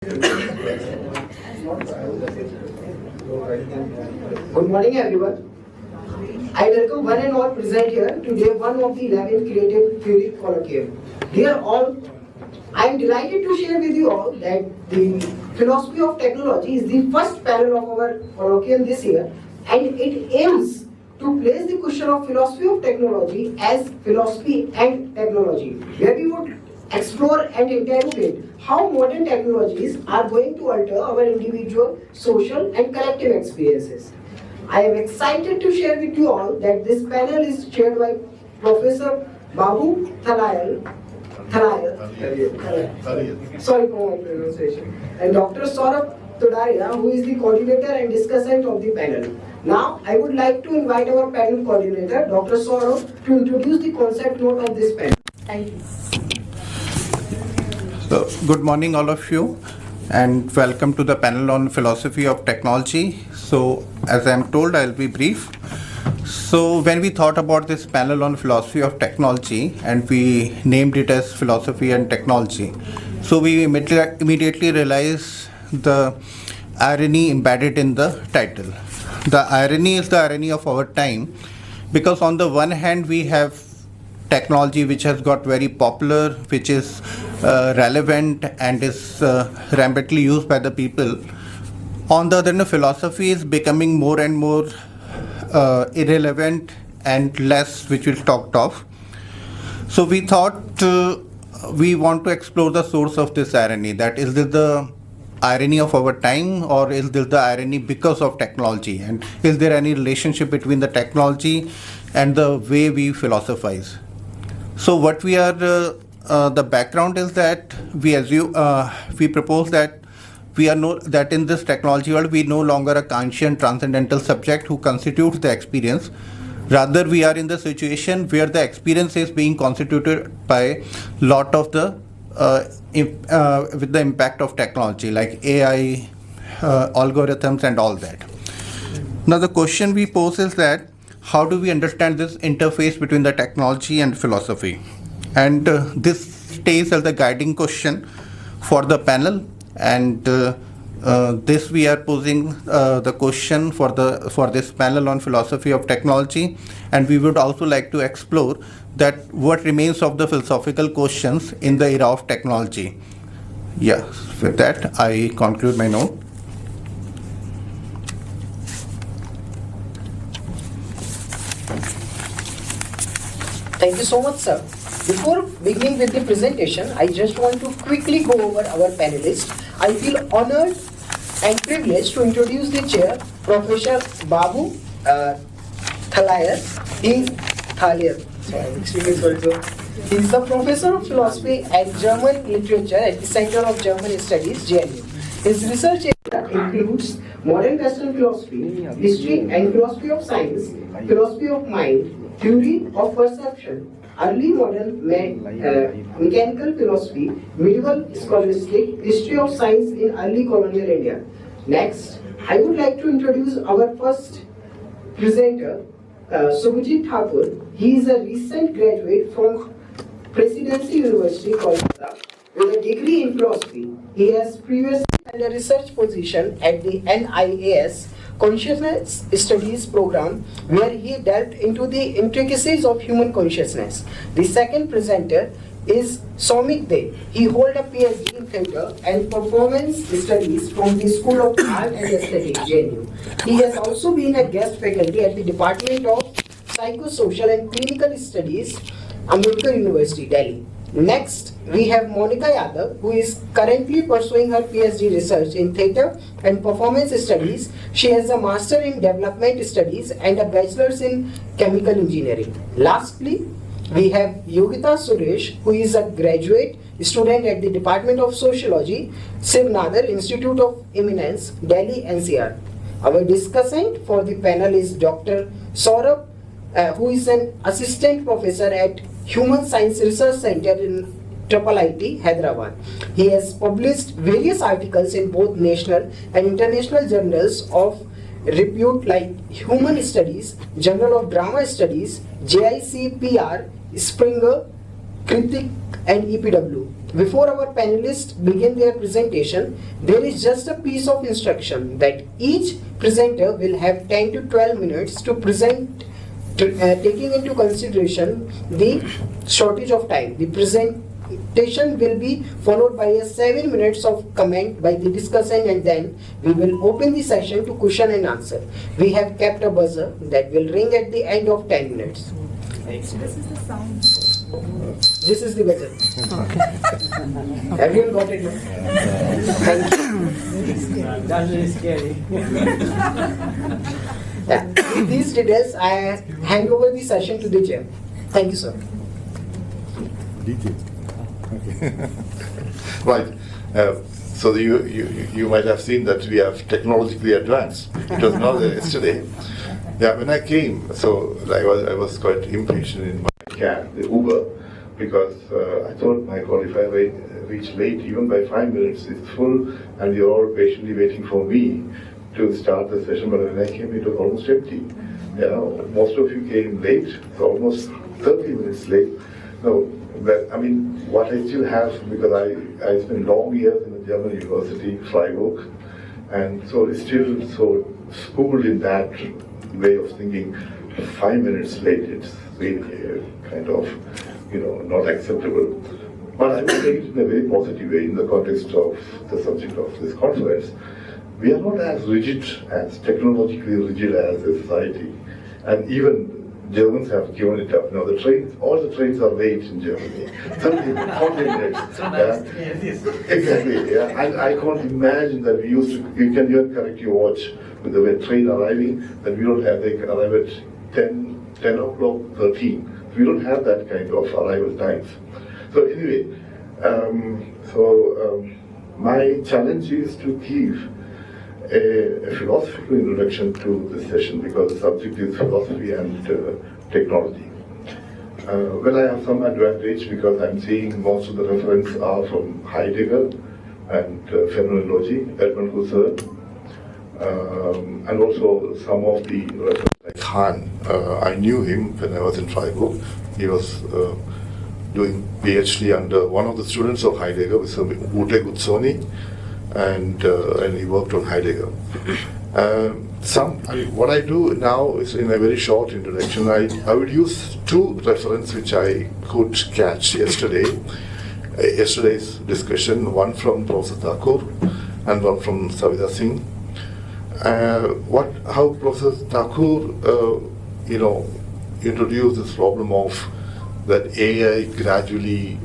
Good morning, everyone. I welcome one and all present here to day one of the 11th Creative Theory Colloquium. Dear all, I am delighted to share with you all that the philosophy of technology is the first panel of our colloquium this year, and it aims to place the question of philosophy of technology as philosophy and technology, where we would explore and interrogate how modern technologies are going to alter our individual, social and collective experiences. I am excited to share with you all that this panel is chaired by Professor Babu Thaliath, sorry for my pronunciation, and Dr. Saurabh Todaria, who is the coordinator and discussant of the panel. Now, I would like to invite our panel coordinator, Dr. Saurabh, to introduce the concept note of this panel. Thank you. So, good morning all of you and welcome to the panel on philosophy of technology. So as I am told, I'll be brief. So when we thought about this panel on philosophy of technology and we named it as philosophy and technology, so we immediately realized the irony embedded in the title. The irony is the irony of our time, because on the one hand we have technology which has got very popular, which is relevant and is rampantly used by the people. On the other hand, philosophy is becoming more and more irrelevant and less which we talked of. So we thought we want to explore the source of this irony. That is this the irony of our time, or is this the irony because of technology? And is there any relationship between the technology and the way we philosophize? So what we are, the background is that we propose that that in this technology world we no longer a conscient transcendental subject who constitutes the experience. Rather, we are in the situation where the experience is being constituted by lot of the with the impact of technology like AI, algorithms and all that. Now the question we pose is that how do we understand this interface between the technology and philosophy? And this stays as the guiding question for the panel. And this we are posing the question for this panel on philosophy of technology. And we would also like to explore that what remains of the philosophical questions in the era of technology. Yeah, with that I conclude my note. Thank you so much, sir. Before beginning with the presentation, I just want to quickly go over our panelists. I feel honored and privileged to introduce the chair, Professor Babu Thaliath. He is the Professor of Philosophy and German Literature at the Center of German Studies, JNU. His research area includes modern Western philosophy, history and philosophy of science, philosophy of mind, theory of perception, early modern mechanical philosophy, medieval scholastic, history of science in early colonial India. Next, I would like to introduce our first presenter, Subhajit Thakur. He is a recent graduate from Presidency University, Kolkata, with a degree in philosophy. He has previously held a research position at the NIAS Consciousness Studies program, where he delved into the intricacies of human consciousness. The second presenter is Soumik. He holds a PhD in theatre and performance studies from the School of Art and Aesthetics, JNU. He has also been a guest faculty at the Department of Psychosocial and Clinical Studies, Ambedkar University, Delhi. Next, we have Monica Yadav, who is currently pursuing her PhD research in theatre and performance studies. She has a master in development studies and a bachelor's in chemical engineering. Lastly, we have Yogita Suresh, who is a graduate student at the Department of Sociology, Shiv Nadar Institute of Eminence, Delhi, NCR. Our discussant for the panel is Dr. Saurabh, who is an assistant professor at Human Science Research Center in IIIT, Hyderabad. He has published various articles in both national and international journals of repute like Human Studies, Journal of Drama Studies, JICPR, Springer, Critic and EPW. Before our panelists begin their presentation, there is just a piece of instruction that each presenter will have 10 to 12 minutes to present, taking into consideration the shortage of time. The presentation will be followed by a 7 minutes of comment by the discussant, and then we will open the session to question and answer. We have kept a buzzer that will ring at the end of 10 minutes. This is the sound. This is the buzzer. Okay. Everyone got it? Thank you. That's really scary. Yeah. With these details, I hand over the session to the chair. Thank you, sir. Right. So you might have seen that we have technologically advanced. It was not there yesterday. Yeah, when I came, so I was quite impatient in my cab, the Uber, because I thought, my God, if I reach late even by 5 minutes, it's full, and you're all patiently waiting for me to start the session. But when I came, it was almost empty. Most of you came late, so almost 30 minutes late. No, but I mean, what I still have, because I spent long years in a German university, Freiburg, and so it's still so schooled in that way of thinking. 5 minutes late, it's really kind of, not acceptable. But I will take it in a very positive way in the context of the subject of this conference. We are not as rigid, as technologically rigid as a society, and even Germans have given it up. Now all the trains are late in Germany. 30, 40 minutes. Exactly. Yeah. And I can't imagine that you can even correct your watch with the way train arriving, that we don't have, they arrive at 10 o'clock, 13. We don't have that kind of arrival times. So anyway, my challenge is to give a philosophical introduction to this session, because the subject is philosophy and technology. Well, I have some advantage because I'm seeing most of the references are from Heidegger and phenomenology, Edmund Husserl, and also some of the references like Hahn. I knew him when I was in Freiburg. He was doing PhD under one of the students of Heidegger, with Ute Guzzoni, and he worked on Heidegger. What I do now is, in a very short introduction, I would use two references which I could catch yesterday's discussion, one from Prof. Thakur and one from Savita Singh. How Prof. Thakur, introduced this problem of that AI gradually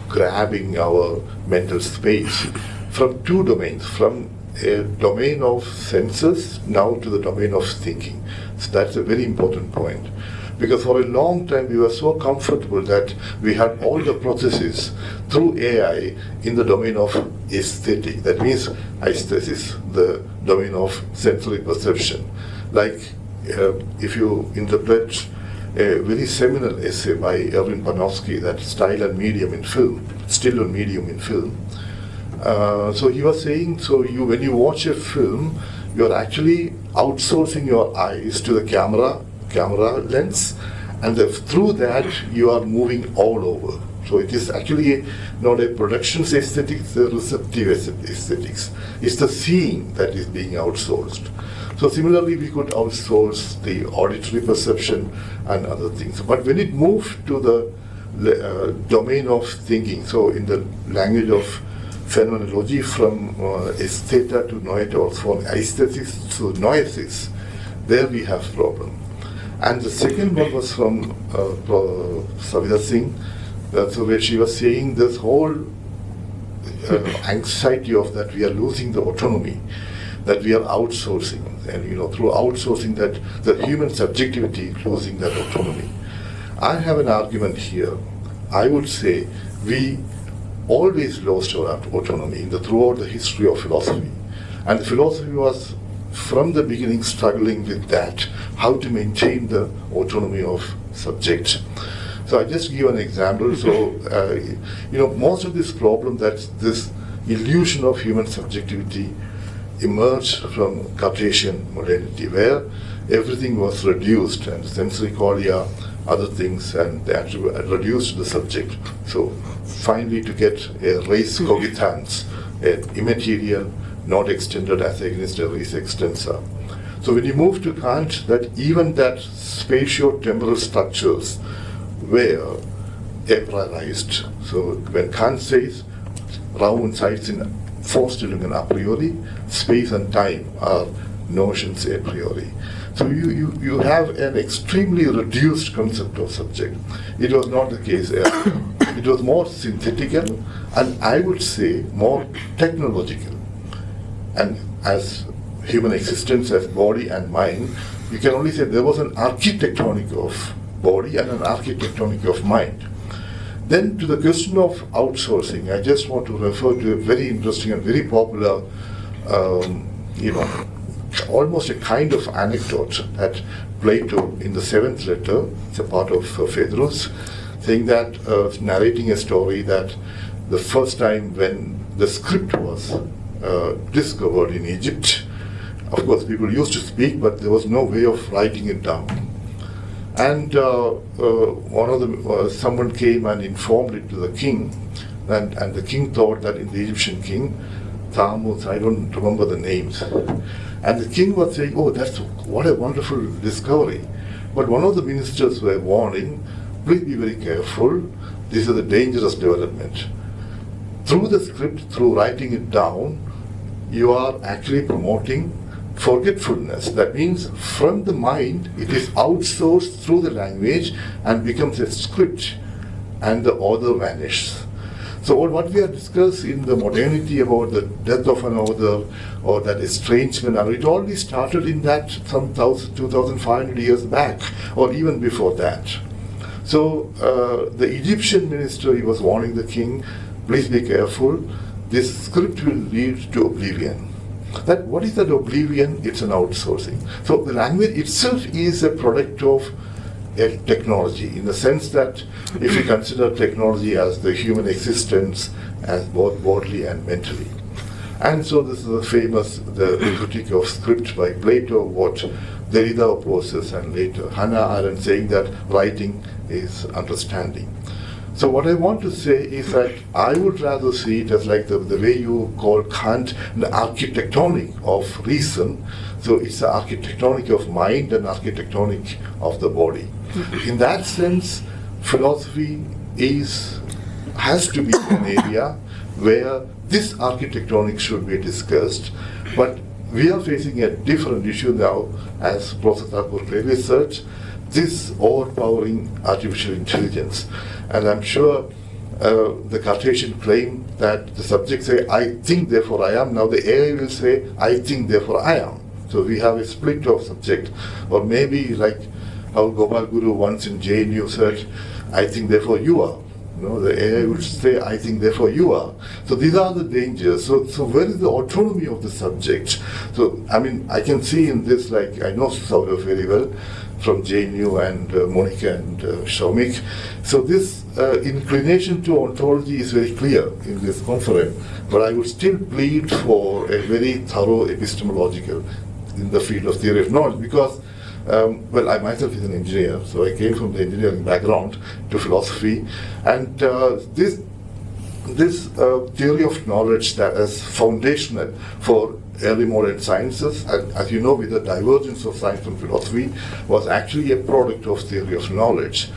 grabbing our mental space from two domains, from a domain of senses now to the domain of thinking. So that's a very important point, because for a long time we were so comfortable that we had all the processes through AI in the domain of aesthetic. That means aesthesis, the domain of sensory perception. Like if you interpret a very seminal essay by Erwin Panofsky, that Style and Medium in Film, Still and Medium in Film. So he was saying, when you watch a film, you're actually outsourcing your eyes to the camera lens, and through that you are moving all over. So it is actually not a production aesthetics, it's a receptive aesthetics. It's the seeing that is being outsourced. So similarly, we could outsource the auditory perception and other things. But when it moved to the domain of thinking, so in the language of phenomenology, from aestheta to noetic, or from aesthetics to noesis, there we have problem. And the second one was from Savita Singh, where she was saying this whole anxiety of that we are losing the autonomy, that we are outsourcing, and through outsourcing that the human subjectivity is losing that autonomy. I have an argument here. I would say we always lost our autonomy throughout the history of philosophy, and the philosophy was from the beginning struggling with that, how to maintain the autonomy of subject. So I just give an example. So most of this problem, that this illusion of human subjectivity emerged from Cartesian modernity, where everything was reduced and sensory qualia other things, and they actually reduced the subject. So finally to get a res cogitans, an immaterial, not extended as against a res extensa. So when you move to Kant, that even that spatio-temporal structures were a priorized. So when Kant says Raum sites in Vorstellungen a priori, space and time are notions a priori. So you have an extremely reduced concept of subject. It was not the case earlier. It was more synthetical and I would say more technological. And as human existence as body and mind, you can only say there was an architectonic of body and an architectonic of mind. Then to the question of outsourcing, I just want to refer to a very interesting and very popular, almost a kind of anecdote that Plato in the 7th letter, it's a part of Phaedrus, saying that, narrating a story that the first time when the script was discovered in Egypt, of course people used to speak, but there was no way of writing it down. And one of them, someone came and informed it to the king, and the king thought that in the Egyptian king, Thamus, I don't remember the names, and the king was saying, oh, what a wonderful discovery. But one of the ministers were warning, please be very careful, this is a dangerous development. Through the script, through writing it down, you are actually promoting forgetfulness. That means from the mind, it is outsourced through the language and becomes a script, and the author vanishes. So what we have discussed in the modernity about the death of an author or that estrangement, it already started in that some 2,500 years back, or even before that. So the Egyptian minister, he was warning the king, please be careful, this script will lead to oblivion. That what is that oblivion? It's an outsourcing. So the language itself is a product of a technology, in the sense that if you consider technology as the human existence as both bodily and mentally. And so this is the famous, the critique of script by Plato, what Derrida opposes, and later Hannah Arendt saying that writing is understanding. So what I want to say is that I would rather see it as like the way you call Kant the architectonic of reason. So it's the architectonic of mind and architectonic of the body. In that sense, philosophy has to be an area where this architectonic should be discussed. But we are facing a different issue now, as Professor Thakur clearly said, this overpowering artificial intelligence. And I'm sure the Cartesian claim that the subject say, I think, therefore I am. Now the AI will say, I think, therefore I am. So we have a split of subject. Or maybe like how Gopal Guru once in JNU said, I think, therefore you are. The AI would say, I think, therefore you are. So these are the dangers. So where is the autonomy of the subject? So, I mean, I can see in this, like, I know Saurav very well from JNU and Monica and Soumik. So this inclination to ontology is very clear in this conference. But I would still plead for a very thorough epistemological in the field of theory of knowledge, because well, I myself is an engineer, so I came from the engineering background to philosophy, and this theory of knowledge that is foundational for early modern sciences, and as you know, with the divergence of science and philosophy, was actually a product of theory of knowledge.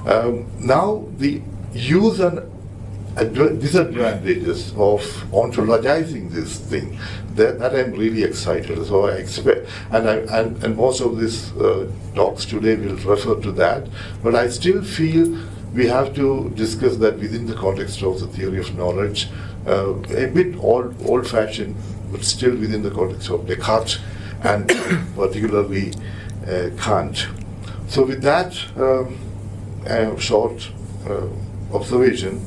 Now, the use and disadvantages of ontologizing this thing, that I'm really excited. So I expect, and most of these talks today will refer to that, but I still feel we have to discuss that within the context of the theory of knowledge, a bit old-fashioned, but still within the context of Descartes and particularly Kant. So with that short observation,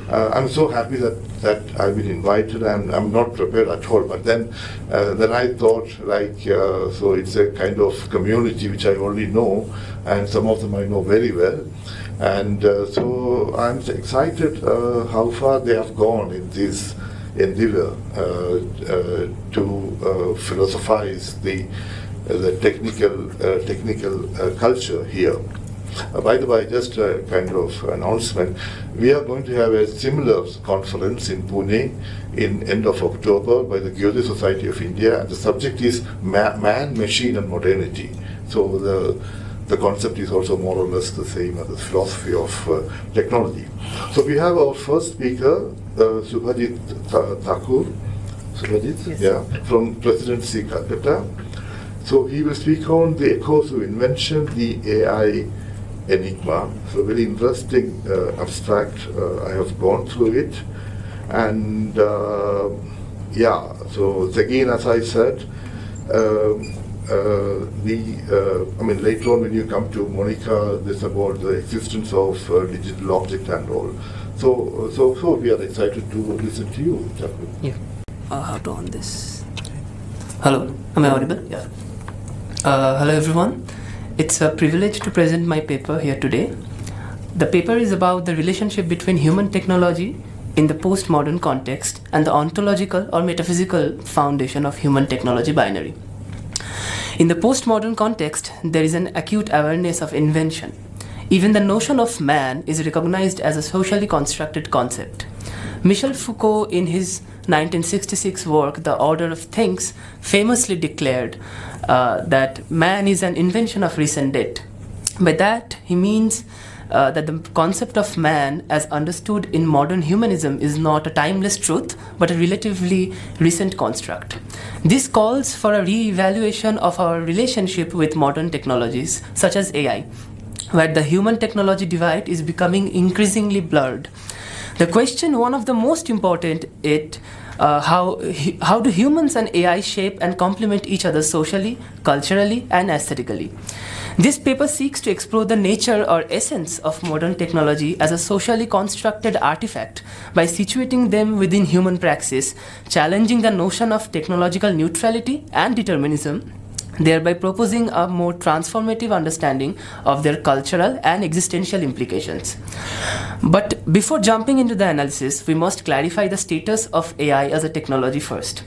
I'm so happy that I've been invited, and I'm not prepared at all. But then I thought, like, so it's a kind of community which I only know, and some of them I know very well. And so I'm excited how far they have gone in this endeavor to philosophize the technical culture here. By the way, just a kind of announcement, we are going to have a similar conference in Pune in end of October by the Geological Society of India, and the subject is man, machine and modernity. So the concept is also more or less the same as the philosophy of technology. So we have our first speaker, Subhajit Thakur. Subhajit, Yes. yeah, from Presidency Calcutta. So he will speak on the echoes of invention, the AI enigma. So very interesting abstract. I have gone through it, and yeah. So again, as I said, later on when you come to Monica, this about the existence of digital object and all. So we are excited to listen to you, Thakur. Yeah. How to on this? Hello, am I audible? Yeah. Hello everyone. It's a privilege to present my paper here today. The paper is about the relationship between human technology in the postmodern context and the ontological or metaphysical foundation of human technology binary. In the postmodern context, there is an acute awareness of invention. Even the notion of man is recognized as a socially constructed concept. Michel Foucault, in his 1966 work, The Order of Things, famously declared that man is an invention of recent date. By that, he means that the concept of man as understood in modern humanism is not a timeless truth, but a relatively recent construct. This calls for a re-evaluation of our relationship with modern technologies, such as AI, where the human-technology divide is becoming increasingly blurred. The question, one of the most important, how do humans and AI shape and complement each other socially, culturally, and aesthetically? This paper seeks to explore the nature or essence of modern technology as a socially constructed artifact by situating them within human praxis, challenging the notion of technological neutrality and determinism, thereby proposing a more transformative understanding of their cultural and existential implications. But before jumping into the analysis, we must clarify the status of AI as a technology first.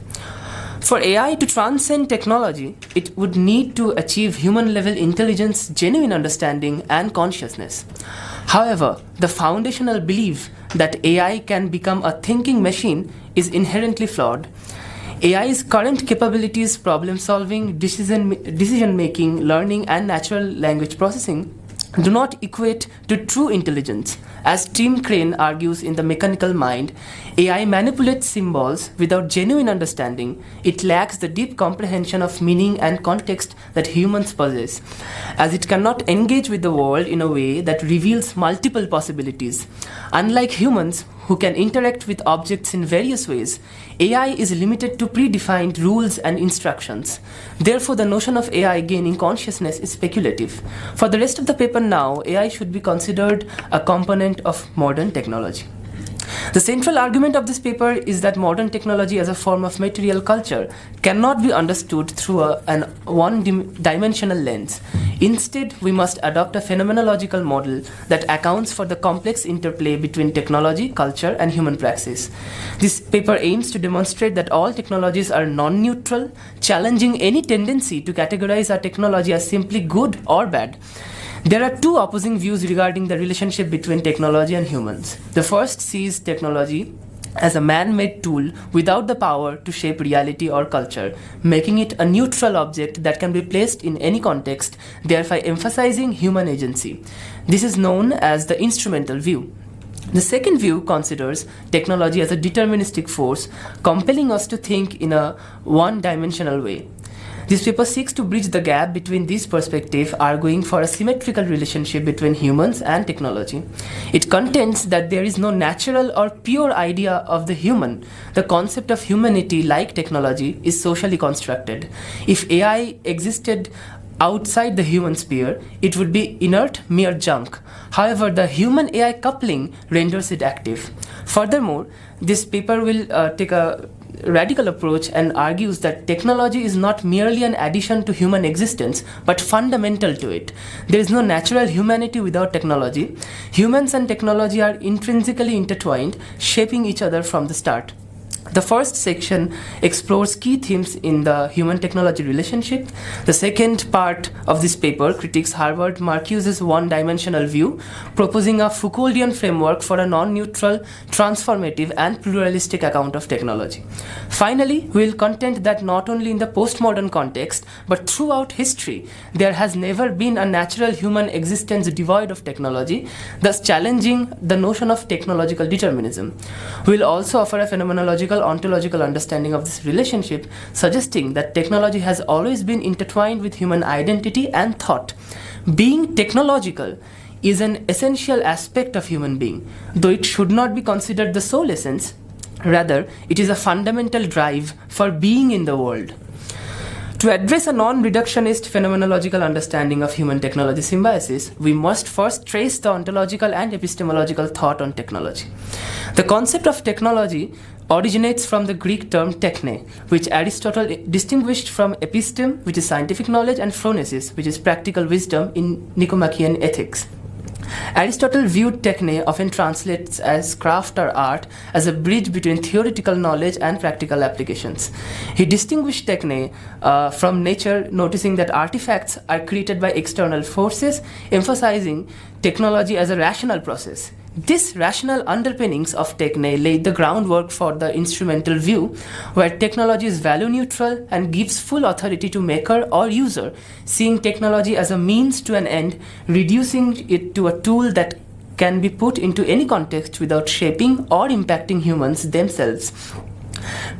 For AI to transcend technology, it would need to achieve human-level intelligence, genuine understanding, and consciousness. However, the foundational belief that AI can become a thinking machine is inherently flawed. AI's current capabilities, problem-solving, decision-making, learning, and natural language processing do not equate to true intelligence. As Tim Crane argues in The Mechanical Mind, AI manipulates symbols without genuine understanding. It lacks the deep comprehension of meaning and context that humans possess, as it cannot engage with the world in a way that reveals multiple possibilities. Unlike humans, who can interact with objects in various ways, AI is limited to predefined rules and instructions. Therefore, the notion of AI gaining consciousness is speculative. For the rest of the paper now, AI should be considered a component of modern technology. The central argument of this paper is that modern technology as a form of material culture cannot be understood through an one-dimensional lens. Instead, we must adopt a phenomenological model that accounts for the complex interplay between technology, culture, and human praxis. This paper aims to demonstrate that all technologies are non-neutral, challenging any tendency to categorize our technology as simply good or bad. There are two opposing views regarding the relationship between technology and humans. The first sees technology as a man-made tool without the power to shape reality or culture, making it a neutral object that can be placed in any context, thereby emphasizing human agency. This is known as the instrumental view. The second view considers technology as a deterministic force, compelling us to think in a one-dimensional way. This paper seeks to bridge the gap between these perspectives, arguing for a symmetrical relationship between humans and technology. It contends that there is no natural or pure idea of the human. The concept of humanity, like technology, is socially constructed. If AI existed outside the human sphere, it would be inert, mere junk. However, the human-AI coupling renders it active. Furthermore, this paper will take a radical approach and argues that technology is not merely an addition to human existence, but fundamental to it. There is no natural humanity without technology. Humans and technology are intrinsically intertwined, shaping each other from the start. The first section explores key themes in the human-technology relationship. The second part of this paper critiques Herbert Marcuse's one-dimensional view, proposing a Foucauldian framework for a non-neutral, transformative, and pluralistic account of technology. Finally, we will contend that not only in the postmodern context, but throughout history, there has never been a natural human existence devoid of technology, thus challenging the notion of technological determinism. We will also offer a phenomenological ontological understanding of this relationship, suggesting that technology has always been intertwined with human identity and thought. Being technological is an essential aspect of human being, though it should not be considered the sole essence. Rather, it is a fundamental drive for being in the world. To address a non-reductionist phenomenological understanding of human-technology symbiosis, we must first trace the ontological and epistemological thought on technology. The concept of technology originates from the Greek term techne, which Aristotle distinguished from episteme, which is scientific knowledge, and phronesis, which is practical wisdom in Nicomachean ethics. Aristotle viewed techne, often translates as craft or art, as a bridge between theoretical knowledge and practical applications. He distinguished techne from nature, noticing that artifacts are created by external forces, emphasizing technology as a rational process. This rational underpinnings of techne laid the groundwork for the instrumental view, where technology is value neutral and gives full authority to maker or user, seeing technology as a means to an end, reducing it to a tool that can be put into any context without shaping or impacting humans themselves.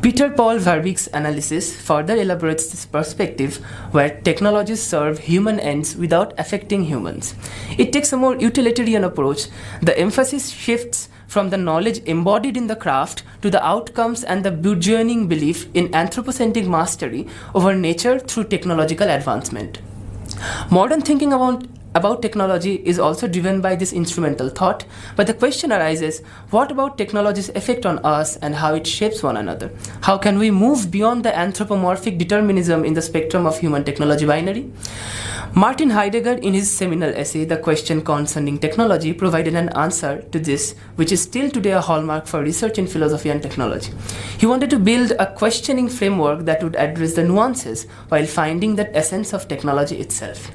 Peter Paul Verbeek's analysis further elaborates this perspective, where technologies serve human ends without affecting humans. It takes a more utilitarian approach. The emphasis shifts from the knowledge embodied in the craft to the outcomes and the burgeoning belief in anthropocentric mastery over nature through technological advancement. Modern thinking about technology is also driven by this instrumental thought, but the question arises, what about technology's effect on us and how it shapes one another? How can we move beyond the anthropomorphic determinism in the spectrum of human-technology binary? Martin Heidegger, in his seminal essay, The Question Concerning Technology, provided an answer to this, which is still today a hallmark for research in philosophy and technology. He wanted to build a questioning framework that would address the nuances while finding the essence of technology itself.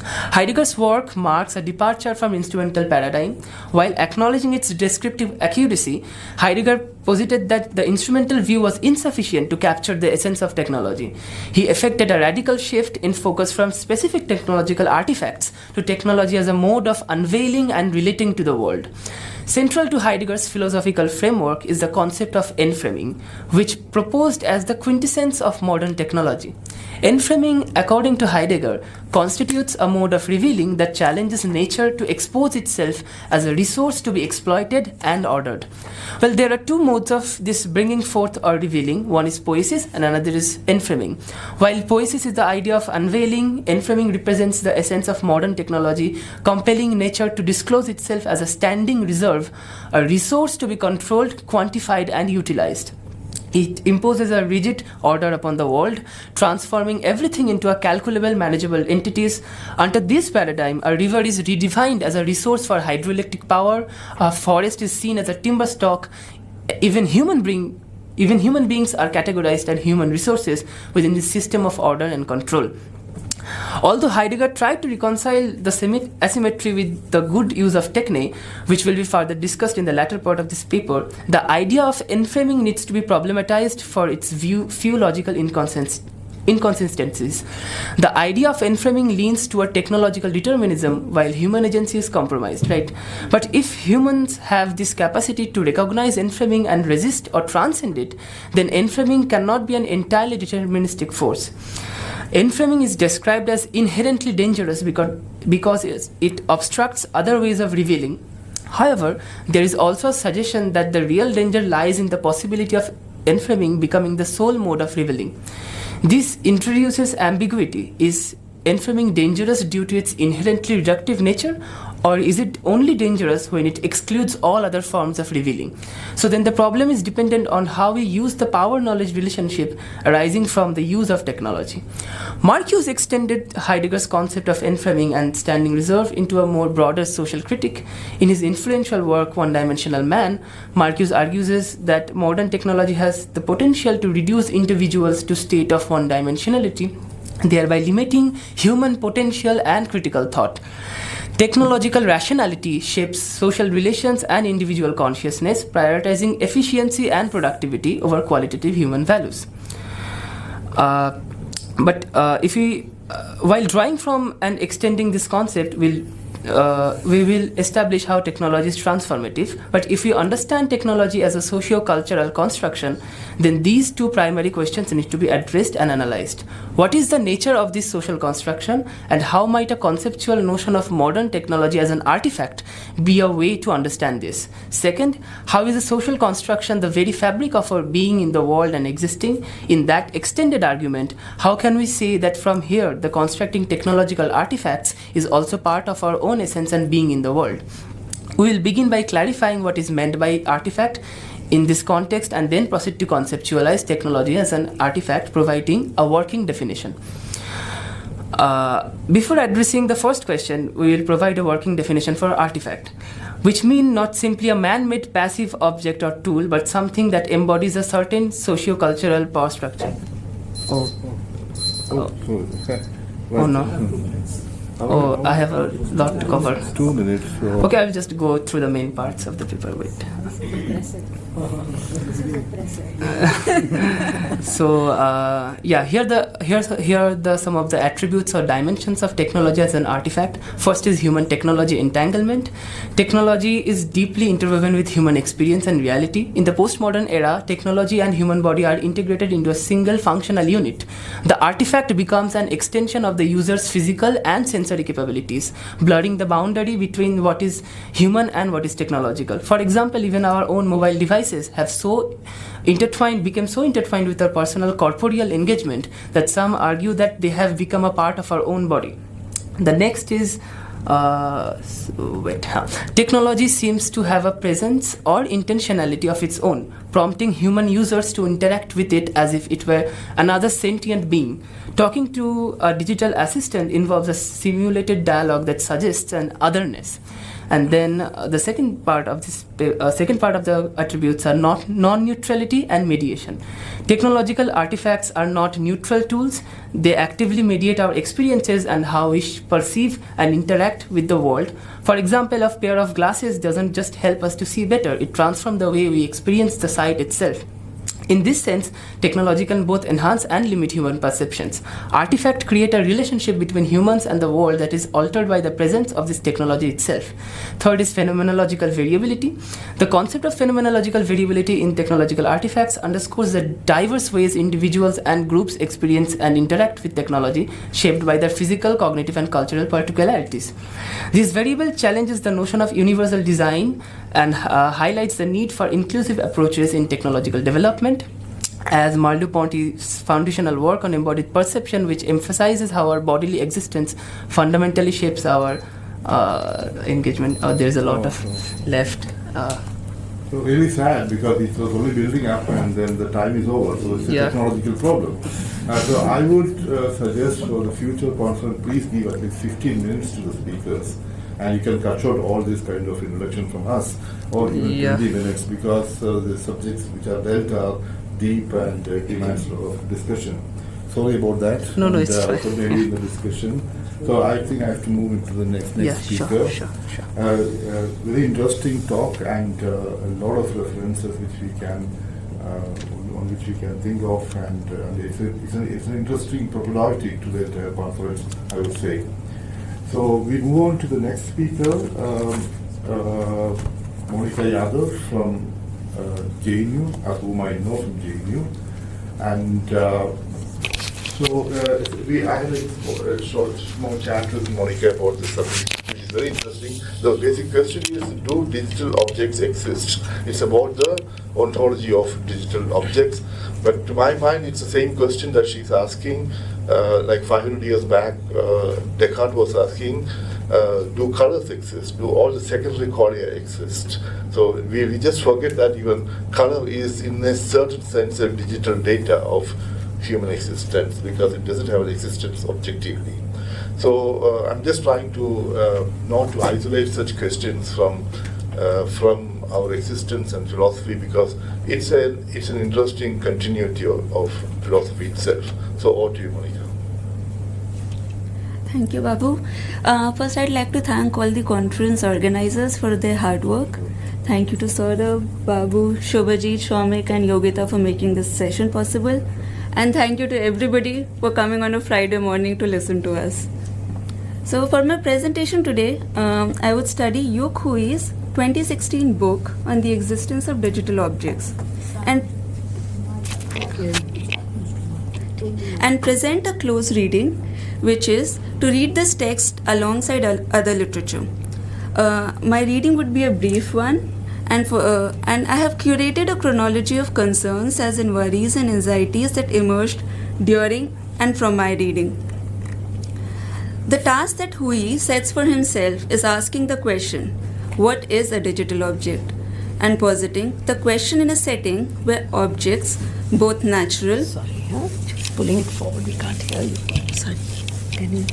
Heidegger's work marks a departure from instrumental paradigm. While acknowledging its descriptive accuracy, Heidegger posited that the instrumental view was insufficient to capture the essence of technology. He effected a radical shift in focus from specific technological artifacts to technology as a mode of unveiling and relating to the world. Central to Heidegger's philosophical framework is the concept of enframing, which proposed as the quintessence of modern technology. Enframing, according to Heidegger, constitutes a mode of revealing that challenges nature to expose itself as a resource to be exploited and ordered. Well, there are two modes of this bringing forth or revealing. One is poiesis and another is enframing. While poiesis is the idea of unveiling, enframing represents the essence of modern technology, compelling nature to disclose itself as a standing reserve, a resource to be controlled, quantified, and utilized. It imposes a rigid order upon the world, transforming everything into a calculable, manageable entities. Under this paradigm, a river is redefined as a resource for hydroelectric power, a forest is seen as a timber stock, even human beings are categorized as human resources within this system of order and control. Although Heidegger tried to reconcile the asymmetry with the good use of techne, which will be further discussed in the latter part of this paper, the idea of enframing needs to be problematized for its few logical inconsistencies. The idea of enframing leans toward technological determinism while human agency is compromised, right? But if humans have this capacity to recognize enframing and resist or transcend it, then enframing cannot be an entirely deterministic force. Enframing is described as inherently dangerous because it obstructs other ways of revealing. However, there is also a suggestion that the real danger lies in the possibility of enframing becoming the sole mode of revealing. This introduces ambiguity. Is enframing dangerous due to its inherently reductive nature, Or is it only dangerous when it excludes all other forms of revealing? So then the problem is dependent on how we use the power-knowledge relationship arising from the use of technology. Marcuse extended Heidegger's concept of enframing and standing reserve into a more broader social critique. In his influential work, One-Dimensional Man, Marcuse argues that modern technology has the potential to reduce individuals to state of one-dimensionality, thereby limiting human potential and critical thought. Technological rationality shapes social relations and individual consciousness, prioritizing efficiency and productivity over qualitative human values. While drawing from and extending this concept, we will establish how technology is transformative. But if we understand technology as a socio-cultural construction, then these two primary questions need to be addressed and analyzed. What is the nature of this social construction, and how might a conceptual notion of modern technology as an artifact be a way to understand this? Second, how is a social construction the very fabric of our being in the world and existing? In that extended argument, how can we say that from here the constructing technological artifacts is also part of our own essence and being in the world? We will begin by clarifying what is meant by artifact in this context, and then proceed to conceptualize technology as an artifact, providing a working definition. Before addressing the first question, we will provide a working definition for artifact, which means not simply a man-made passive object or tool, but something that embodies a certain socio-cultural power structure. Oh no. Oh, I have a lot to cover. 2 minutes. Okay, I'll just go through the main parts of the paper. Wait. Here are the some of the attributes or dimensions of technology as an artifact. First is human-technology entanglement. Technology is deeply interwoven with human experience and reality. In the postmodern era, technology and human body are integrated into a single functional unit. The artifact becomes an extension of the user's physical and sensory capabilities, blurring the boundary between what is human and what is technological. For example, even our own mobile devices have become so intertwined with our personal corporeal engagement that some argue that they have become a part of our own body. The next is technology seems to have a presence or intentionality of its own, prompting human users to interact with it as if it were another sentient being. Talking to a digital assistant involves a simulated dialogue that suggests an otherness. And then the second part of the attributes are non-neutrality and mediation. Technological artifacts are not neutral tools. They actively mediate our experiences and how we perceive and interact with the world. For example, a pair of glasses doesn't just help us to see better, it transforms the way we experience the sight itself. In this sense, technology can both enhance and limit human perceptions. Artifacts create a relationship between humans and the world that is altered by the presence of this technology itself. Third is phenomenological variability. The concept of phenomenological variability in technological artifacts underscores the diverse ways individuals and groups experience and interact with technology, shaped by their physical, cognitive, and cultural particularities. This variable challenges the notion of universal design and highlights the need for inclusive approaches in technological development. As Merleau-Ponty's foundational work on embodied perception, which emphasizes how our bodily existence fundamentally shapes our engagement. There's a lot of left. So really sad, because it was only building up and then the time is over. So it's a technological problem. So I would suggest for the future conference, please give at least 15 minutes to the speakers. And you can cut short all this kind of introduction from us, or even 20 minutes, because the subjects which are dealt are deep and demands a lot of discussion. Sorry about that. No, it's fine. So maybe in the discussion. So I think I have to move into the next speaker. Sure. Very interesting talk, and a lot of references which we can, on which we can think of, and it's an interesting popularity to the entire conference, I would say. So we move on to the next speaker, Monica Yadav from JNU, whom I know from JNU. And I had a small chat with Monica about this subject, which is very interesting. The basic question is, do digital objects exist? It's about the ontology of digital objects. But to my mind, it's the same question that she's asking. Like 500 years back, Descartes was asking, do colors exist? Do all the secondary cordia exist? So we just forget that even color is, in a certain sense, a digital data of human existence, because it doesn't have an existence objectively. So I'm just trying to not to isolate such questions from our existence and philosophy, because it's an interesting continuity of philosophy itself. So over to you, Monica. Thank you, Babu. First, I'd like to thank all the conference organizers for their hard work. Thank you to Yadav, Babu, Subhajit, Soumik, and Yogita for making this session possible. And thank you to everybody for coming on a Friday morning to listen to us. So for my presentation today, I would study Yuk Hui's 2016 book on the existence of digital objects and present a close reading, which is to read this text alongside other literature. My reading would be a brief one, and I have curated a chronology of concerns, as in worries and anxieties that emerged during and from my reading. The task that Hui sets for himself is asking the question, what is a digital object? And positing the question in a setting where objects, both natural... Just pulling it forward, we can't hear you. Sorry. Can you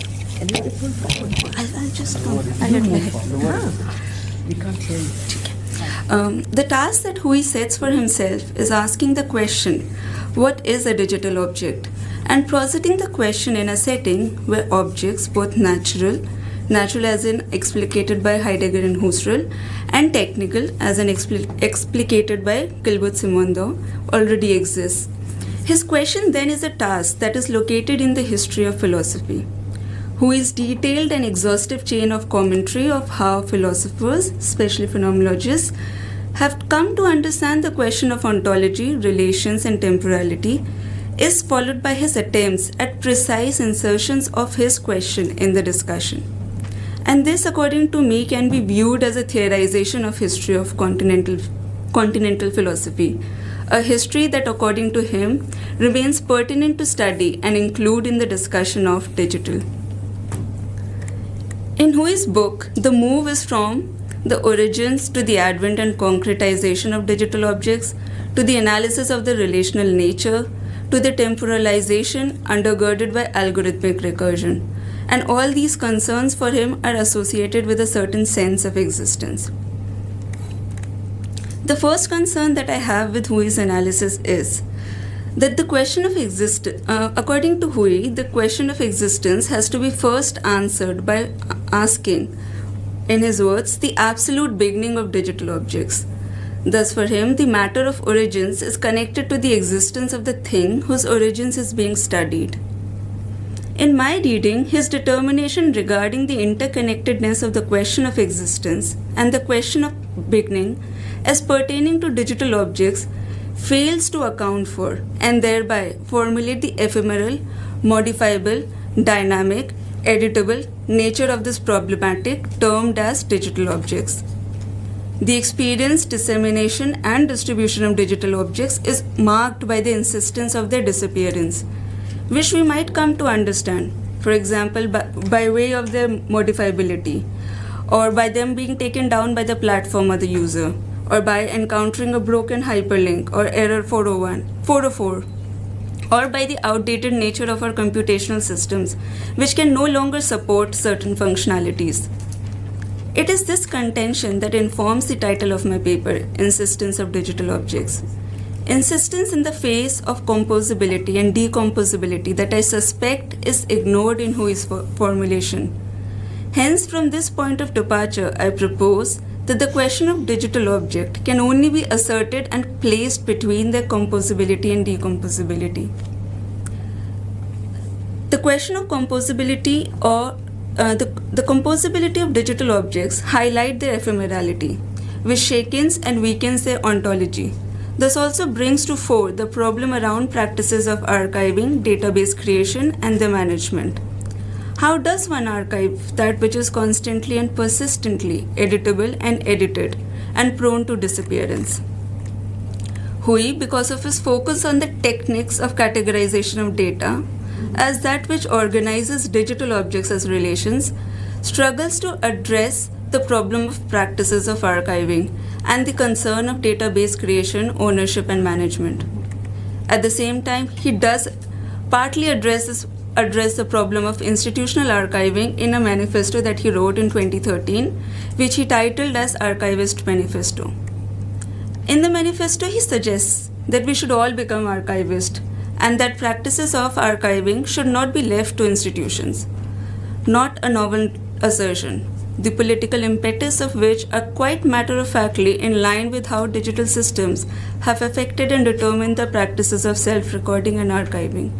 pull forward? I'll just come. I'll admit. We can't hear you. The task that Hui sets for himself is asking the question, what is a digital object? And positing the question in a setting where objects, both natural as in explicated by Heidegger and Husserl, and technical as in explicated by Gilbert-Simondon, already exists. His question then is a task that is located in the history of philosophy. Hui's detailed and exhaustive chain of commentary of how philosophers, especially phenomenologists, have come to understand the question of ontology, relations, and temporality is followed by his attempts at precise insertions of his question in the discussion. And this, according to me, can be viewed as a theorization of history of continental philosophy, a history that, according to him, remains pertinent to study and include in the discussion of digital. In Hui's book, the move is from the origins to the advent and concretization of digital objects, to the analysis of the relational nature, to the temporalization undergirded by algorithmic recursion. And all these concerns for him are associated with a certain sense of existence. The first concern that I have with Hui's analysis is that the question of existence, according to Hui, the question of existence has to be first answered by asking, in his words, the absolute beginning of digital objects. Thus, for him, the matter of origins is connected to the existence of the thing whose origins is being studied. In my reading, his determination regarding the interconnectedness of the question of existence and the question of beginning as pertaining to digital objects fails to account for and thereby formulate the ephemeral, modifiable, dynamic, editable nature of this problematic termed as digital objects. The experience, dissemination, and distribution of digital objects is marked by the insistence of their disappearance, which we might come to understand, for example, by way of their modifiability, or by them being taken down by the platform or the user, or by encountering a broken hyperlink or error 404, or by the outdated nature of our computational systems, which can no longer support certain functionalities. It is this contention that informs the title of my paper, Insistence of Digital Objects. Insistence in the face of composability and decomposability that I suspect is ignored in Hui's formulation. Hence, from this point of departure, I propose that the question of digital object can only be asserted and placed between their composability and decomposability. The question of composability or the composability of digital objects highlight their ephemerality, which shakens and weakens their ontology. This also brings to fore the problem around practices of archiving, database creation, and their management. How does one archive that which is constantly and persistently editable and edited and prone to disappearance? Hui, because of his focus on the techniques of categorization of data as that which organizes digital objects as relations, struggles to address the problem of practices of archiving and the concern of database creation, ownership, and management. At the same time, he does partly address the problem of institutional archiving in a manifesto that he wrote in 2013, which he titled as Archivist Manifesto. In the manifesto, he suggests that we should all become archivists and that practices of archiving should not be left to institutions. Not a novel assertion, the political impetus of which are quite matter-of-factly in line with how digital systems have affected and determined the practices of self-recording and archiving,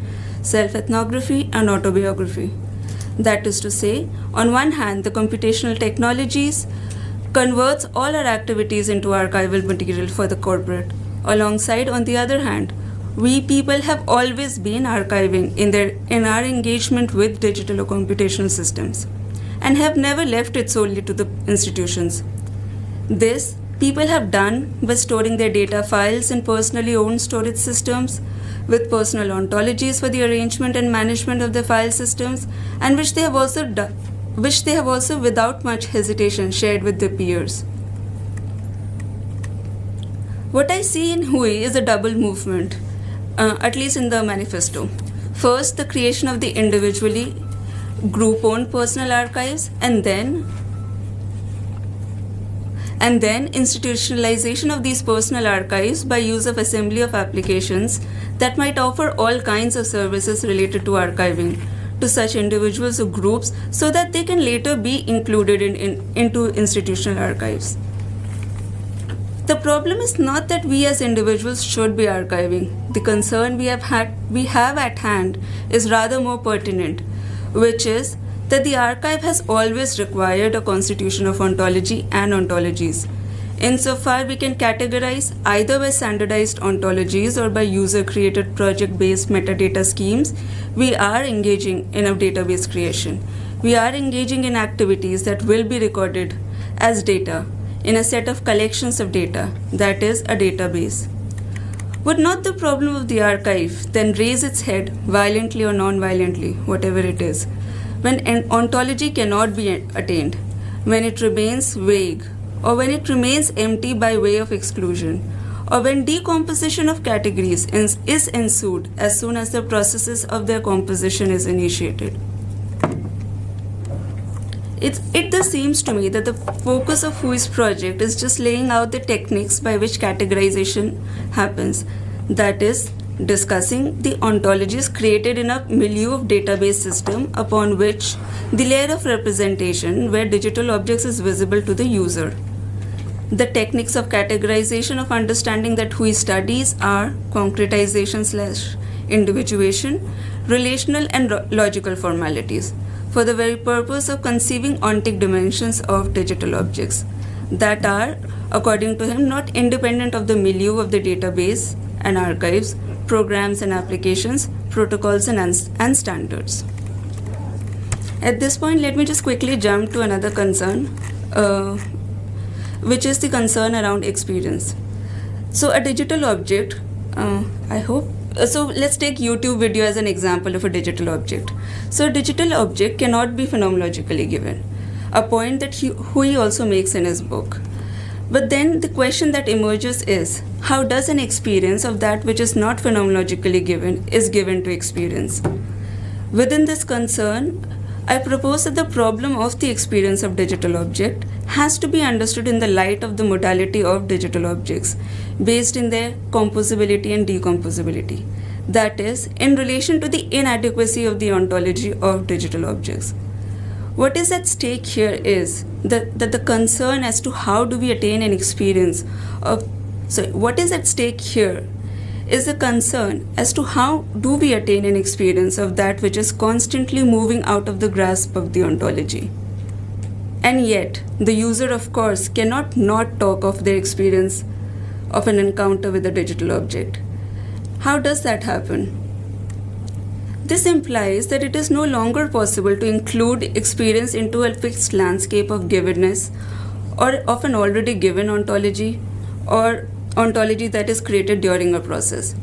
self-ethnography and autobiography. That is to say, on one hand, the computational technologies converts all our activities into archival material for the corporate. Alongside, on the other hand, we people have always been archiving in our engagement with digital or computational systems and have never left it solely to the institutions. This people have done by storing their data files in personally owned storage systems with personal ontologies for the arrangement and management of the file systems, and which they have also without much hesitation shared with their peers. What I see in Hui is a double movement, at least in the manifesto. First, the creation of the individually group-owned personal archives, and then institutionalization of these personal archives by use of assembly of applications that might offer all kinds of services related to archiving to such individuals or groups so that they can later be included into institutional archives. The problem is not that we as individuals should be archiving. The concern we have at hand is rather more pertinent, which is that the archive has always required a constitution of ontology and ontologies. Insofar we can categorize either by standardized ontologies or by user-created project-based metadata schemes, we are engaging in a database creation. We are engaging in activities that will be recorded as data in a set of collections of data, that is, a database. Would not the problem of the archive then raise its head violently or non-violently, whatever it is, when an ontology cannot be attained, when it remains vague, or when it remains empty by way of exclusion, or when decomposition of categories is ensued as soon as the processes of their composition is initiated? It thus seems to me that the focus of Hui's project is just laying out the techniques by which categorization happens, that is, discussing the ontologies created in a milieu of database system upon which the layer of representation where digital objects is visible to the user. The techniques of categorization of understanding that Hui studies are concretization/individuation, relational and logical formalities, for the very purpose of conceiving ontic dimensions of digital objects that are, according to him, not independent of the milieu of the database and archives, programs and applications, protocols and standards. At this point, let me just quickly jump to another concern, which is the concern around experience. So a digital object, so let's take YouTube video as an example of a digital object. So a digital object cannot be phenomenologically given, a point that Hui also makes in his book. But then the question that emerges is, how does an experience of that which is not phenomenologically given is given to experience? Within this concern, I propose that the problem of the experience of digital object has to be understood in the light of the modality of digital objects, based in their composability and decomposability. That is, in relation to the inadequacy of the ontology of digital objects. What is at stake here is that the concern as to how do we attain an experience of, what is at stake here is the concern as to how do we attain an experience of that which is constantly moving out of the grasp of the ontology. And yet, the user, of course, cannot not talk of their experience of an encounter with a digital object. How does that happen? This implies that it is no longer possible to include experience into a fixed landscape of givenness or of an already given ontology or ontology that is created during a process.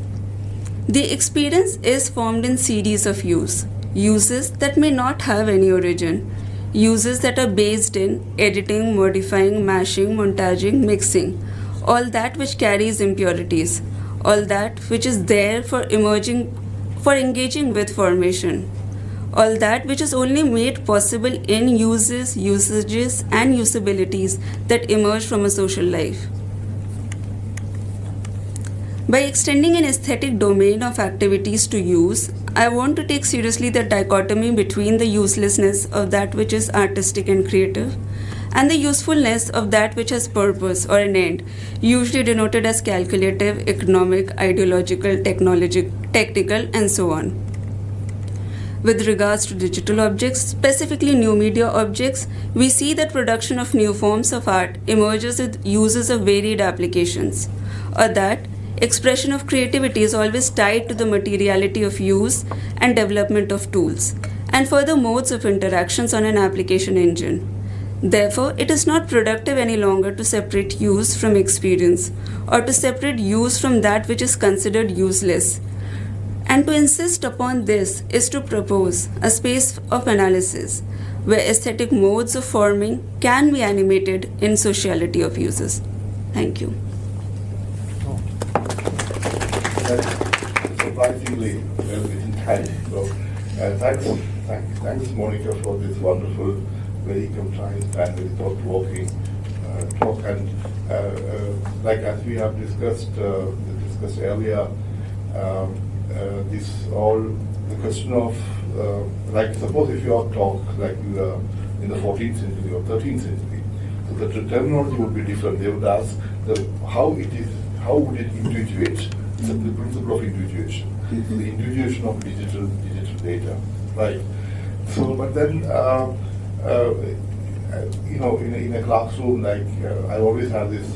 The experience is formed in series of uses that may not have any origin, uses that are based in editing, modifying, mashing, montaging, mixing, all that which carries impurities, all that which is there for engaging with formation, all that which is only made possible in uses, usages, and usabilities that emerge from a social life. By extending an aesthetic domain of activities to use, I want to take seriously the dichotomy between the uselessness of that which is artistic and creative and the usefulness of that which has purpose or an end, usually denoted as calculative, economic, ideological, technical, and so on. With regards to digital objects, specifically new media objects, we see that production of new forms of art emerges with uses of varied applications, or that expression of creativity is always tied to the materiality of use and development of tools, and further modes of interactions on an application engine. Therefore, it is not productive any longer to separate use from experience, or to separate use from that which is considered useless. And to insist upon this is to propose a space of analysis where aesthetic modes of forming can be animated in sociality of uses. Thank you. Surprisingly well within time. So, thanks, Monica, for this wonderful, very concise and very thought-provoking talk. And like as we have discussed earlier, the question of like suppose if your talk like in the 14th century or 13th century, so the terminology would be different. They would ask how would it individuate? It's the principle of individuation, the individuation of digital data, right? So, but then in a classroom, like I always have this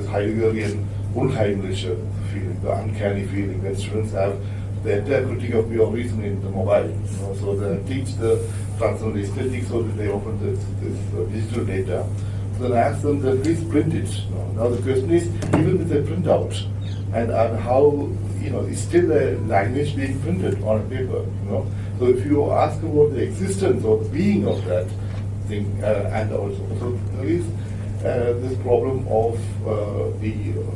Heideggerian unheimliche feeling, the uncanny feeling that students have the entire critique of pure reason in the mobile. So they teach the transcendental aesthetics so that they open this digital data. So then I ask them that please print it. Now the question is, even with a printout, and how it's still a language being printed on a paper. So if you ask about the existence or the being of that thing, and also so there is this problem of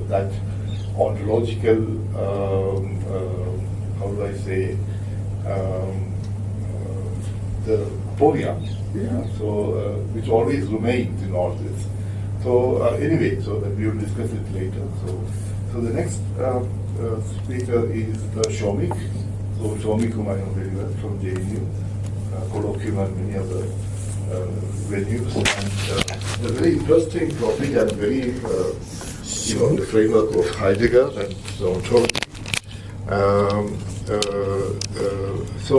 that ontological, how do I say, the aporia, so which always remains in all this. So anyway, so that we will discuss it later. So the next speaker is Soumik. So Soumik, whom I know very well from JNU, Colloquium and many other venues. And a very interesting topic and very, the framework of Heidegger and ontology. So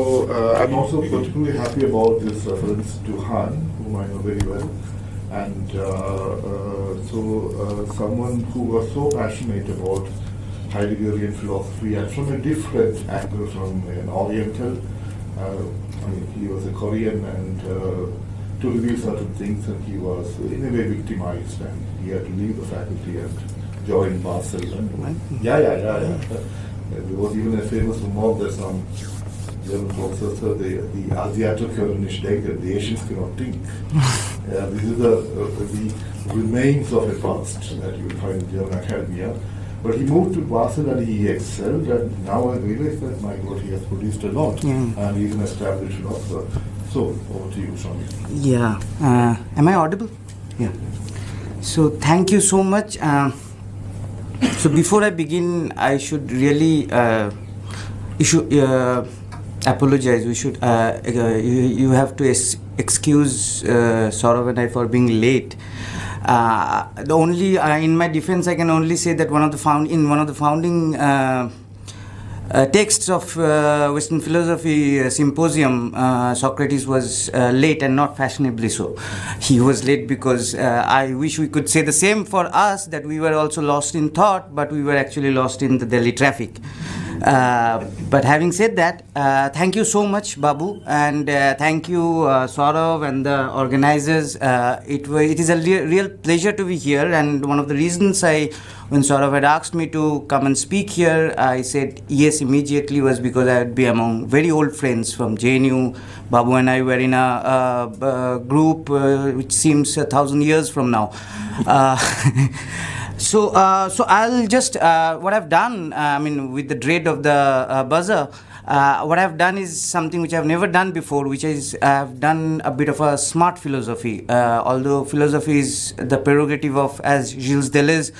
I'm also particularly happy about this reference to Han, whom I know very well. And someone who was so passionate about Heideggerian philosophy and from a different angle from an Oriental. He was a Korean and to reveal certain things, and he was in a way victimized, and he had to leave the faculty and join Barcelona. Yeah. There was even a famous remark that some German professor said, the Asiaten können nicht denken, the Asians cannot think. This is the remains of a past that you will find in German academia. But he moved to Basel and he excelled, and now I realize that, my God, he has produced a lot, and he's an established philosopher. So, over to you, Soumik. Yeah. Am I audible? Yeah. So, thank you so much. So, before I begin, I should really apologize. We should. You have to excuse Saurav and I for being late. The only in my defense, I can only say that one of the founding texts of Western Philosophy Symposium, Socrates was late, and not fashionably so. He was late because I wish we could say the same for us, that we were also lost in thought, but we were actually lost in the Delhi traffic. But having said that, thank you so much, Babu, and thank you, Saurav and the organizers. It is a real pleasure to be here, and one of the reasons when Saurav had asked me to come and speak here, I said yes immediately was because I would be among very old friends from JNU. Babu and I were in a group which seems 1,000 years from now. So I'll just, what I've done, with the dread of the buzzer, what I've done is something which I've never done before, which is I've done a bit of a smart philosophy. Although philosophy is the prerogative of, as Gilles Deleuze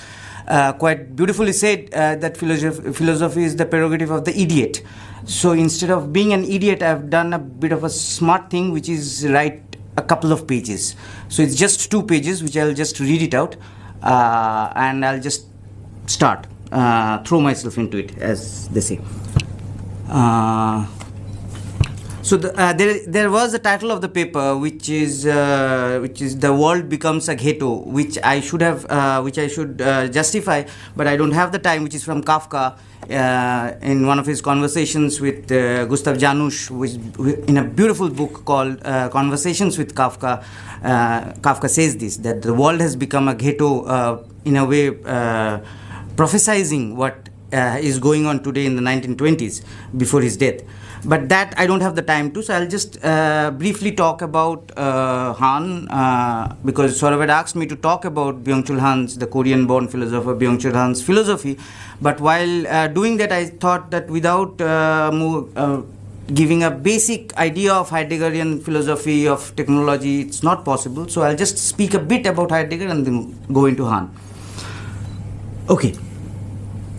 quite beautifully said, that philosophy is the prerogative of the idiot. So instead of being an idiot, I've done a bit of a smart thing, which is write a couple of pages. So it's just 2 pages, which I'll just read it out. And I'll just start, throw myself into it, as they say. So there was a title of the paper, which is "The World Becomes a Ghetto," which I should justify, but I don't have the time. Which is from Kafka, in one of his conversations with Gustav Janusz, in a beautiful book called Conversations with Kafka. Kafka says this, that the world has become a ghetto, in a way prophesizing what is going on today in the 1920s before his death. But that I don't have the time to, so I'll just briefly talk about Han, because Saurav had asked me to talk about Byung-Chul Han's, the Korean-born philosopher Byung-Chul Han's philosophy. But while doing that, I thought that without giving a basic idea of Heideggerian philosophy of technology, it's not possible. So I'll just speak a bit about Heidegger and then go into Han. Okay.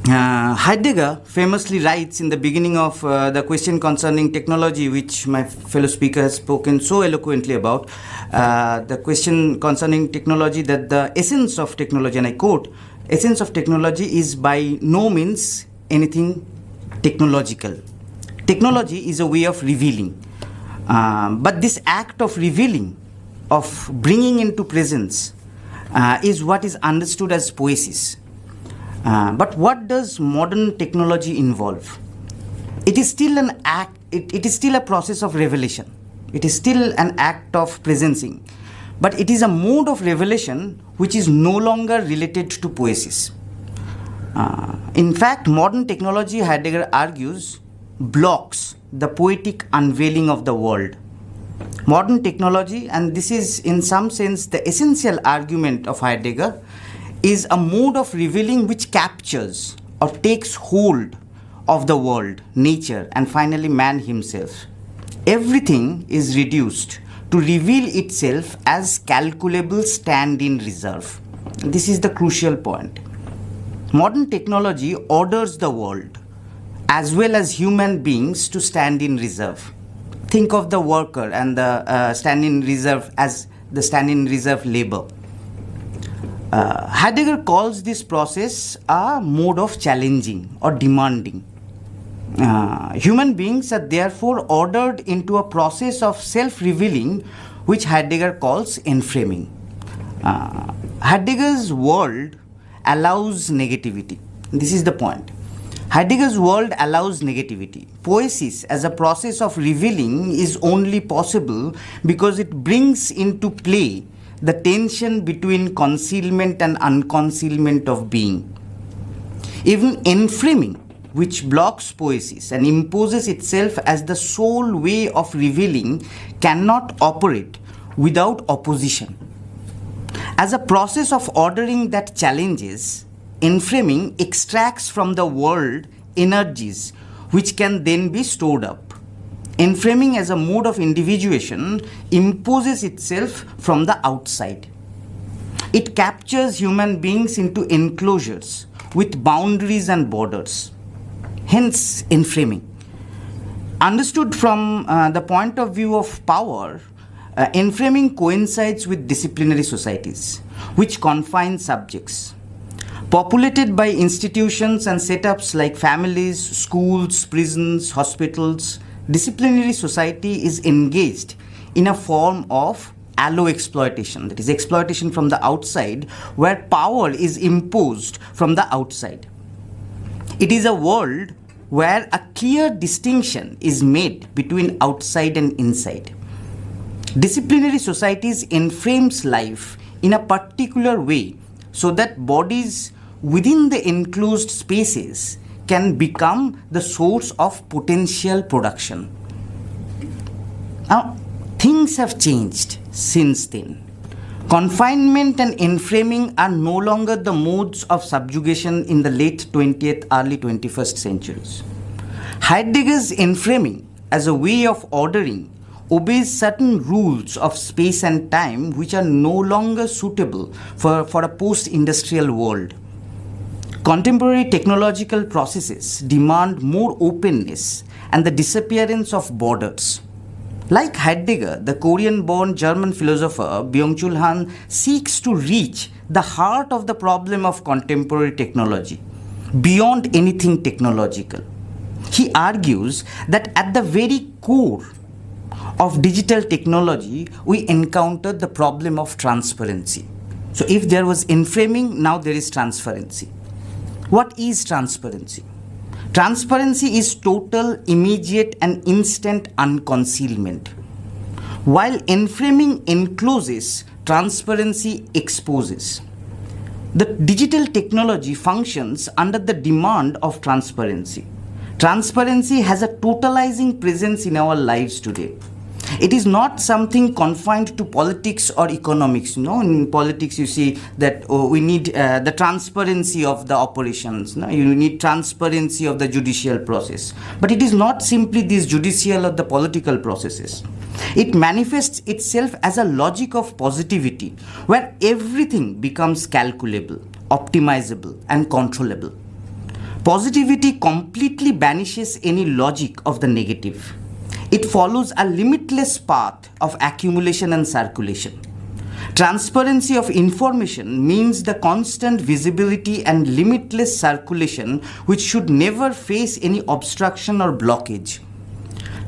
Heidegger famously writes in the beginning of the question concerning technology, which my fellow speaker has spoken so eloquently about, the question concerning technology, that the essence of technology, and I quote, "Essence of technology is by no means anything technological. Technology is a way of revealing. But this act of revealing, of bringing into presence, is what is understood as poiesis. But what does modern technology involve? It is still an act, it is still a process of revelation. It is still an act of presencing. But it is a mode of revelation which is no longer related to poiesis. In fact, modern technology, Heidegger argues, blocks the poetic unveiling of the world. Modern technology, and this is in some sense the essential argument of Heidegger, is a mode of revealing which captures or takes hold of the world, nature, and finally man himself. Everything is reduced to reveal itself as calculable stand in reserve. This is the crucial point. Modern technology orders the world as well as human beings to stand in reserve. Think of the worker and the stand in reserve as the stand in reserve labor. Heidegger calls this process a mode of challenging or demanding. Human beings are therefore ordered into a process of self-revealing, which Heidegger calls enframing. Heidegger's world allows negativity. This is the point. Heidegger's world allows negativity. Poiesis as a process of revealing is only possible because it brings into play the tension between concealment and unconcealment of being. Even enframing, which blocks poiesis and imposes itself as the sole way of revealing, cannot operate without opposition. As a process of ordering that challenges, enframing extracts from the world energies which can then be stored up. Enframing as a mode of individuation imposes itself from the outside. It captures human beings into enclosures with boundaries and borders. Hence, enframing. Understood from the point of view of power, enframing coincides with disciplinary societies, which confine subjects. Populated by institutions and setups like families, schools, prisons, hospitals, disciplinary society is engaged in a form of allo-exploitation, that is, exploitation from the outside, where power is imposed from the outside. It is a world where a clear distinction is made between outside and inside. Disciplinary societies enframes life in a particular way so that bodies within the enclosed spaces can become the source of potential production. Now, things have changed since then. Confinement and enframing are no longer the modes of subjugation in the late 20th, early 21st centuries. Heidegger's enframing as a way of ordering obeys certain rules of space and time which are no longer suitable for a post-industrial world. Contemporary technological processes demand more openness and the disappearance of borders. Like Heidegger, the Korean-born German philosopher Byung-Chul Han seeks to reach the heart of the problem of contemporary technology, beyond anything technological. He argues that at the very core of digital technology, we encountered the problem of transparency. So if there was enframing, now there is transparency. What is transparency? Transparency is total, immediate, and instant unconcealment. While enframing encloses, transparency exposes. The digital technology functions under the demand of transparency. Transparency has a totalizing presence in our lives today. It is not something confined to politics or economics. In politics, you see that we need the transparency of the operations. You need transparency of the judicial process. But it is not simply these judicial or the political processes. It manifests itself as a logic of positivity, where everything becomes calculable, optimizable, and controllable. Positivity completely banishes any logic of the negative. It follows a limitless path of accumulation and circulation. Transparency of information means the constant visibility and limitless circulation which should never face any obstruction or blockage.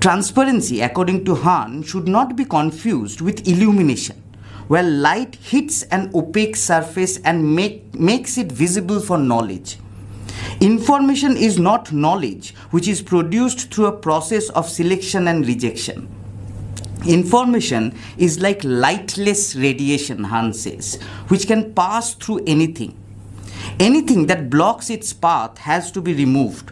Transparency, according to Han, should not be confused with illumination, where light hits an opaque surface and makes it visible for knowledge. Information is not knowledge, which is produced through a process of selection and rejection. Information is like lightless radiation, Han says, which can pass through anything. Anything that blocks its path has to be removed.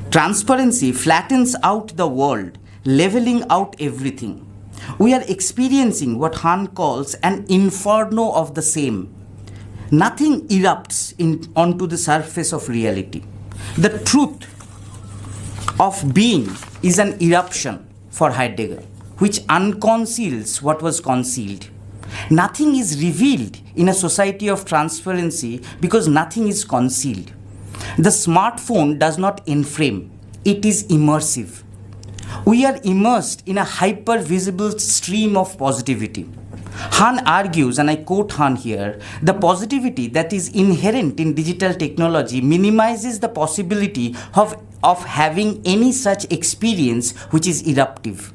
Transparency flattens out the world, leveling out everything. We are experiencing what Han calls an inferno of the same. Nothing erupts onto the surface of reality. The truth of being is an eruption for Heidegger, which unconceals what was concealed. Nothing is revealed in a society of transparency because nothing is concealed. The smartphone does not enframe, it is immersive. We are immersed in a hyper-visible stream of positivity. Han argues, and I quote Han here, the positivity that is inherent in digital technology minimizes the possibility of having any such experience which is eruptive.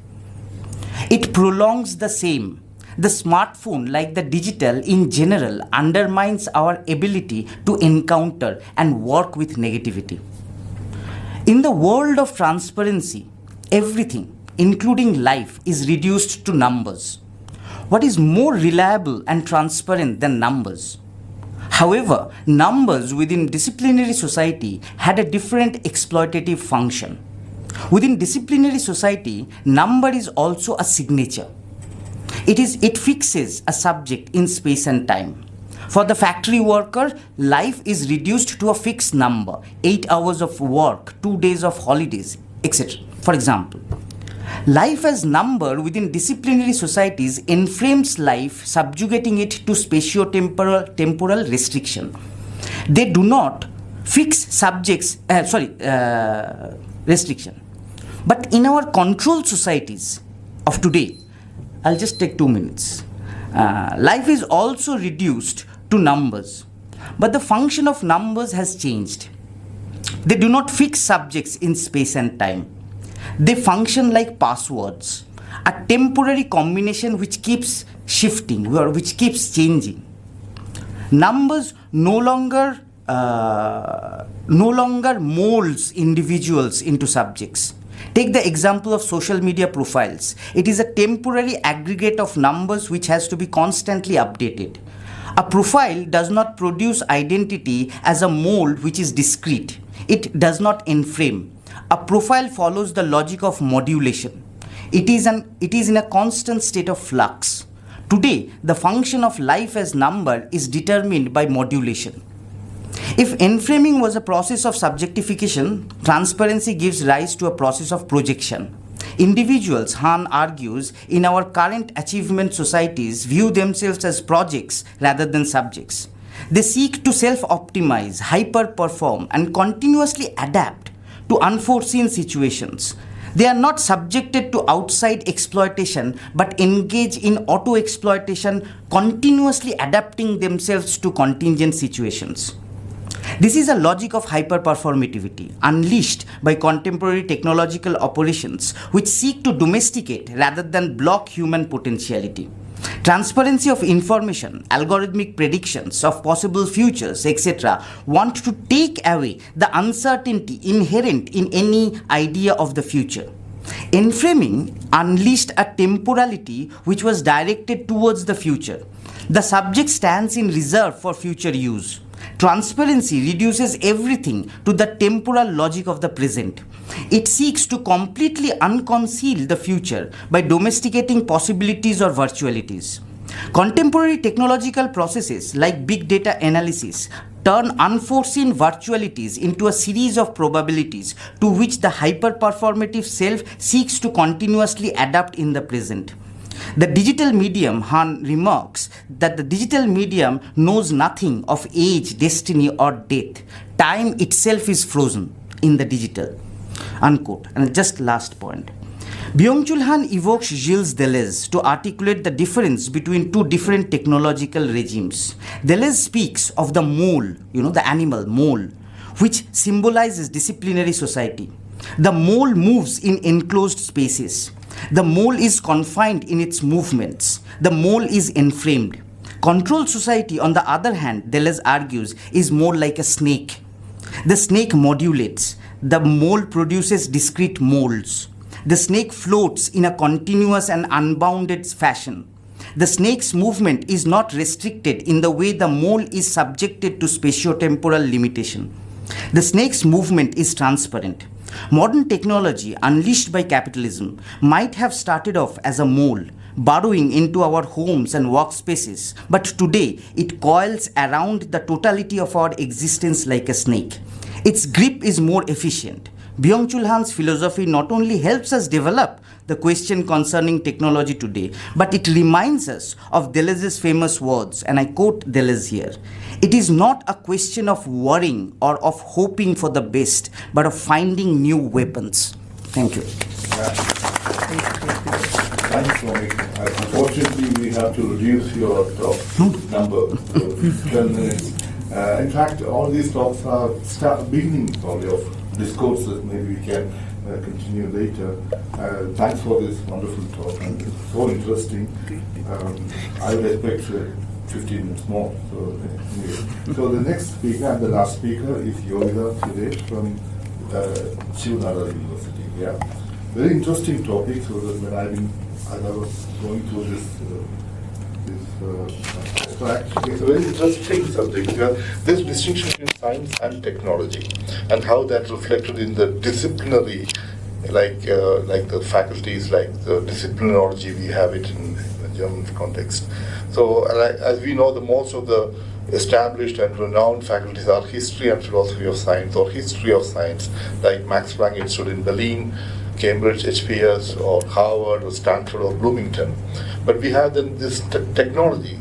It prolongs the same. The smartphone, like the digital in general, undermines our ability to encounter and work with negativity. In the world of transparency, everything, including life, is reduced to numbers. What is more reliable and transparent than numbers? However, numbers within disciplinary society had a different exploitative function. Within disciplinary society, number is also a signature. It fixes a subject in space and time. For the factory worker, life is reduced to a fixed number, 8 hours of work, 2 days of holidays, etc. For example, life as number within disciplinary societies enframes life, subjugating it to spatio-temporal restriction. They do not fix restriction. But in our controlled societies of today, I'll just take 2 minutes. Life is also reduced to numbers, but the function of numbers has changed. They do not fix subjects in space and time. They function like passwords, a temporary combination which keeps shifting or which keeps changing. Numbers no longer no longer molds individuals into subjects. Take the example of social media profiles. It is a temporary aggregate of numbers which has to be constantly updated. A profile does not produce identity as a mold which is discrete. It does not enframe. A profile follows the logic of modulation. It is in a constant state of flux. Today, the function of life as number is determined by modulation. If enframing was a process of subjectification, transparency gives rise to a process of projection. Individuals, Hahn argues, in our current achievement societies view themselves as projects rather than subjects. They seek to self-optimize, hyper-perform, and continuously adapt to unforeseen situations. They are not subjected to outside exploitation but engage in auto-exploitation, continuously adapting themselves to contingent situations. This is a logic of hyperperformativity unleashed by contemporary technological operations which seek to domesticate rather than block human potentiality. Transparency of information, algorithmic predictions of possible futures, etc. want to take away the uncertainty inherent in any idea of the future. Enframing unleashed a temporality which was directed towards the future. The subject stands in reserve for future use. Transparency reduces everything to the temporal logic of the present. It seeks to completely unconceal the future by domesticating possibilities or virtualities. Contemporary technological processes like big data analysis turn unforeseen virtualities into a series of probabilities to which the hyperperformative self seeks to continuously adapt in the present. The digital medium, Hahn remarks that the digital medium knows nothing of age, destiny or death. Time itself is frozen in the digital. Unquote. And just last point. Byung-Chul Han evokes Gilles Deleuze to articulate the difference between two different technological regimes. Deleuze speaks of the mole, the animal, mole, which symbolizes disciplinary society. The mole moves in enclosed spaces. The mole is confined in its movements. The mole is enframed. Controlled society, on the other hand, Deleuze argues, is more like a snake. The snake modulates. The mole produces discrete molds. The snake floats in a continuous and unbounded fashion. The snake's movement is not restricted in the way the mole is subjected to spatiotemporal limitation. The snake's movement is transparent. Modern technology, unleashed by capitalism, might have started off as a mole, burrowing into our homes and workspaces, but today it coils around the totality of our existence like a snake. Its grip is more efficient. Byung-Chul Han's philosophy not only helps us develop the question concerning technology today, but it reminds us of Deleuze's famous words, and I quote Deleuze here. It is not a question of worrying or of hoping for the best, but of finding new weapons. Thank you. Thanks, Soumik. Unfortunately, we have to reduce your talk number to 10 minutes. In fact, all these talks are beginning probably of discourses. Maybe we can continue later. Thanks for this wonderful talk. And it's so interesting. I would expect 15 minutes more. So the next speaker and the last speaker is Yogita Suresh from Jawaharlal University. Yeah, very interesting topic. So that when I was going through this abstract, it's a very interesting subject. This distinction between science and technology, and how that reflected in the disciplinary, like the faculties, like the disciplinology we have it in the German context. So, as we know, the most of the established and renowned faculties are history and philosophy of science, or history of science, like Max Planck Institute in Berlin, Cambridge, HPS, or Harvard, or Stanford, or Bloomington. But we have then this technology.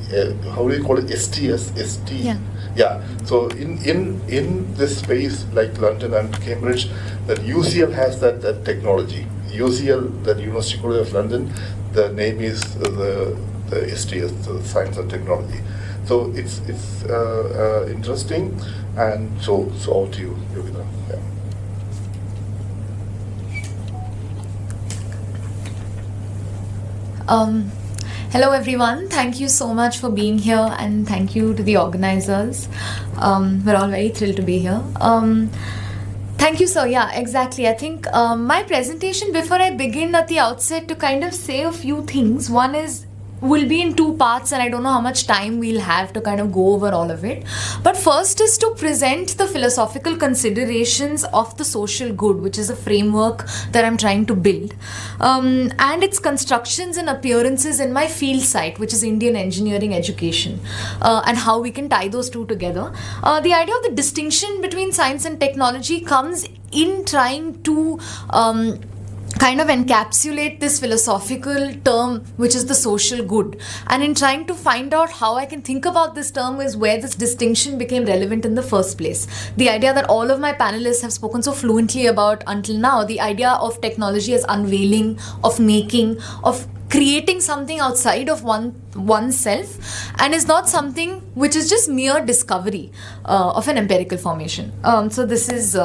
How do you call it? STS, ST. Yeah. So in this space, like London and Cambridge, that UCL has that technology. UCL, that University College of London, the name is the STS, the Science and Technology. So it's interesting, and so all to you, Yogita. Yeah. Hello everyone, thank you so much for being here and thank you to the organizers. We're all very thrilled to be here. Thank you, sir. Yeah, exactly. I think my presentation, before I begin at the outset, to kind of say a few things. One is, will be in two parts and I don't know how much time we'll have to kind of go over all of it. But first is to present the philosophical considerations of the social good, which is a framework that I'm trying to build, and its constructions and appearances in my field site, which is Indian engineering education, and how we can tie those two together. The idea of the distinction between science and technology comes in trying to kind of encapsulate this philosophical term, which is the social good. And in trying to find out how I can think about this term is where this distinction became relevant in the first place. The idea that all of my panelists have spoken so fluently about until now, the idea of technology as unveiling, of making, of creating something outside of oneself, and is not something which is just mere discovery of an empirical formation. So this is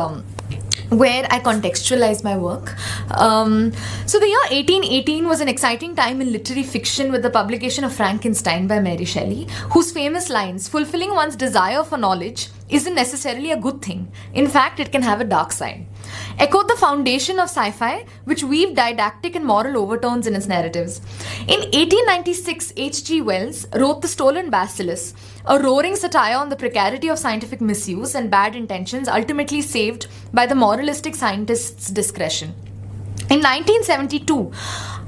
where I contextualize my work. So the year 1818 was an exciting time in literary fiction with the publication of Frankenstein by Mary Shelley, whose famous lines, "Fulfilling one's desire for knowledge isn't necessarily a good thing. In fact, it can have a dark side," echoed the foundation of sci-fi, which weaved didactic and moral overtones in its narratives. In 1896, H.G. Wells wrote The Stolen Bacillus, a roaring satire on the precarity of scientific misuse and bad intentions ultimately saved by the moralistic scientist's discretion. In 1972,